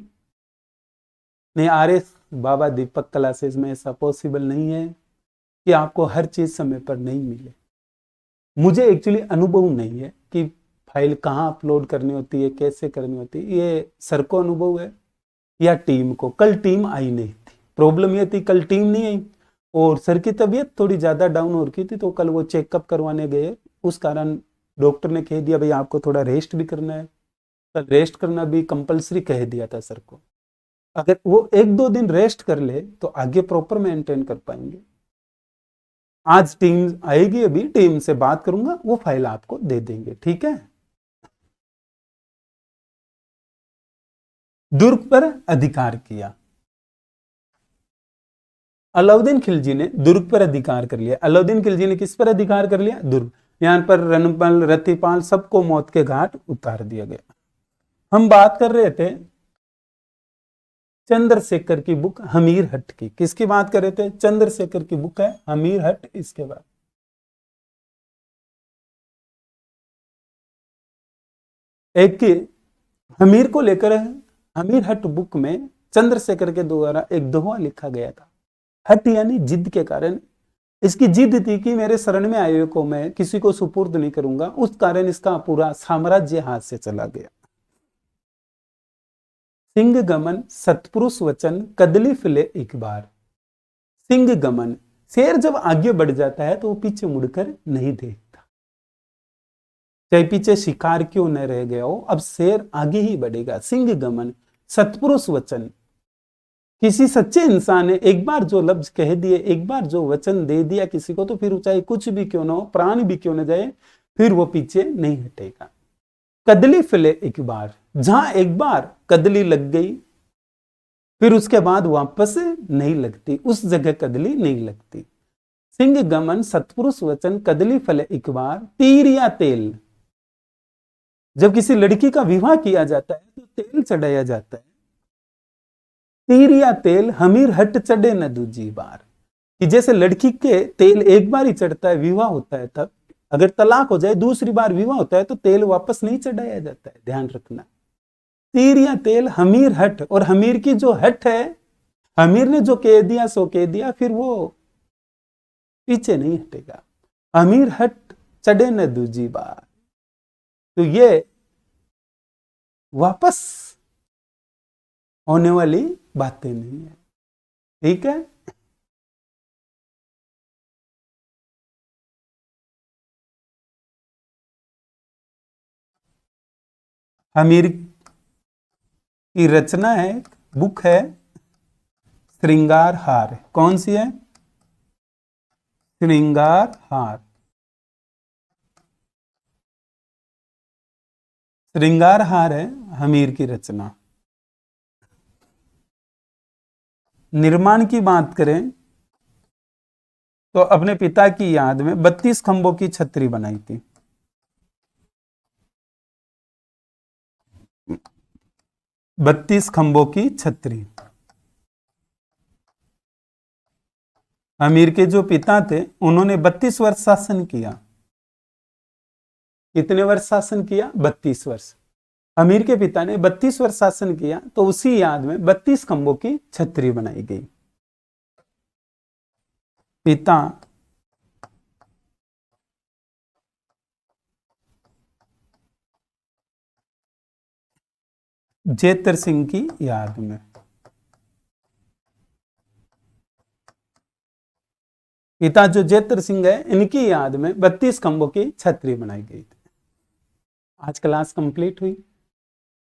नहीं, आर बाबा दीपक क्लासेस में ऐसा पॉसिबल नहीं है कि आपको हर चीज समय पर नहीं मिले। मुझे एक्चुअली अनुभव नहीं है कि फाइल कहाँ अपलोड करनी होती है, कैसे करनी होती है। ये सर को अनुभव है या टीम को। कल टीम आई नहीं थी, प्रॉब्लम ये थी कल टीम नहीं आई और सर की तबीयत थोड़ी ज्यादा डाउन हो रही थी, तो कल वो चेकअप करवाने गए। उस कारण डॉक्टर ने कह दिया भाई आपको थोड़ा रेस्ट भी करना है। कल रेस्ट करना भी कंपलसरी कह दिया था सर को। अगर वो 1-2 दिन रेस्ट कर ले तो आगे प्रॉपर मेंटेन कर पाएंगे। आज टीम आएगी, अभी टीम से बात करूंगा, वो फाइल आपको दे देंगे, ठीक है। दुर्ग पर अधिकार किया। अलाउद्दीन खिलजी ने दुर्ग पर अधिकार कर लिया। अलाउद्दीन खिलजी ने किस पर अधिकार कर लिया? दुर्ग। यहां पर रणपल, रतिपाल सबको मौत के घाट उतार दिया गया। हम बात कर रहे थे चंद्रशेखर की बुक हमीर हट की। किसकी बात कर रहे थे? चंद्रशेखर की बुक है हमीर हट। इसके बाद एक की हमीर को लेकर हमीर हट बुक में चंद्रशेखर के द्वारा एक दोहा लिखा गया था। हट यानी जिद के कारण। इसकी जिद थी कि मेरे शरण में आए को मैं किसी को सुपुर्द नहीं करूंगा, उस कारण इसका पूरा साम्राज्य हाथ से चला गया। सिंह गमन सतपुरुष वचन कदली फिले एक बार। सिंह गमन, शेर जब आगे बढ़ जाता है तो वो पीछे मुड़कर नहीं देखता, चाहे पीछे शिकार क्यों न रह गया हो, अब शेर आगे ही बढ़ेगा। सिंह गमन सतपुरुष वचन, किसी सच्चे इंसान ने एक बार जो लफ्ज कह दिए, एक बार जो वचन दे दिया किसी को, तो फिर चाहे कुछ भी क्यों ना हो, प्राण भी क्यों न जाए, फिर वो पीछे नहीं हटेगा। कदली फिले एक बार, जहां एक बार कदली लग गई फिर उसके बाद वापस नहीं लगती, उस जगह कदली नहीं लगती। सिंह गमन सतपुरुष वचन कदली फले एक बार। तीर या तेल, जब किसी लड़की का विवाह किया जाता है तो तेल चढ़ाया जाता है। तीर या तेल हमीर हट चढ़े न दूजी बार, कि जैसे लड़की के तेल एक बार ही चढ़ता है, विवाह होता है तब, अगर तलाक हो जाए दूसरी बार विवाह होता है तो तेल वापस नहीं चढ़ाया जाता है, ध्यान रखना। तीर या तेल हमीर हट, और हमीर की जो हट है, हमीर ने जो कह दिया सो कह दिया, फिर वो पीछे नहीं हटेगा। हमीर हट चढ़े न दूजी बार, तो ये वापस होने वाली बातें नहीं है, ठीक है। हमीर की रचना है, बुक है श्रृंगार हार। कौन सी है? श्रृंगार हार। श्रृंगार हार है हमीर की रचना। निर्माण की बात करें तो अपने पिता की याद में 32 खंभों की छतरी बनाई थी। 32 खंभों की छतरी। अमीर के जो पिता थे उन्होंने 32 वर्ष शासन किया। कितने वर्ष शासन किया? 32 वर्ष। अमीर के पिता ने 32 वर्ष शासन किया, तो उसी याद में 32 खंभों की छतरी बनाई गई। पिता जेतर सिंह की याद में। पिता जो जेतर सिंह है, इनकी याद में 32 खंभों की छतरी बनाई गई थी। आज क्लास कंप्लीट हुई।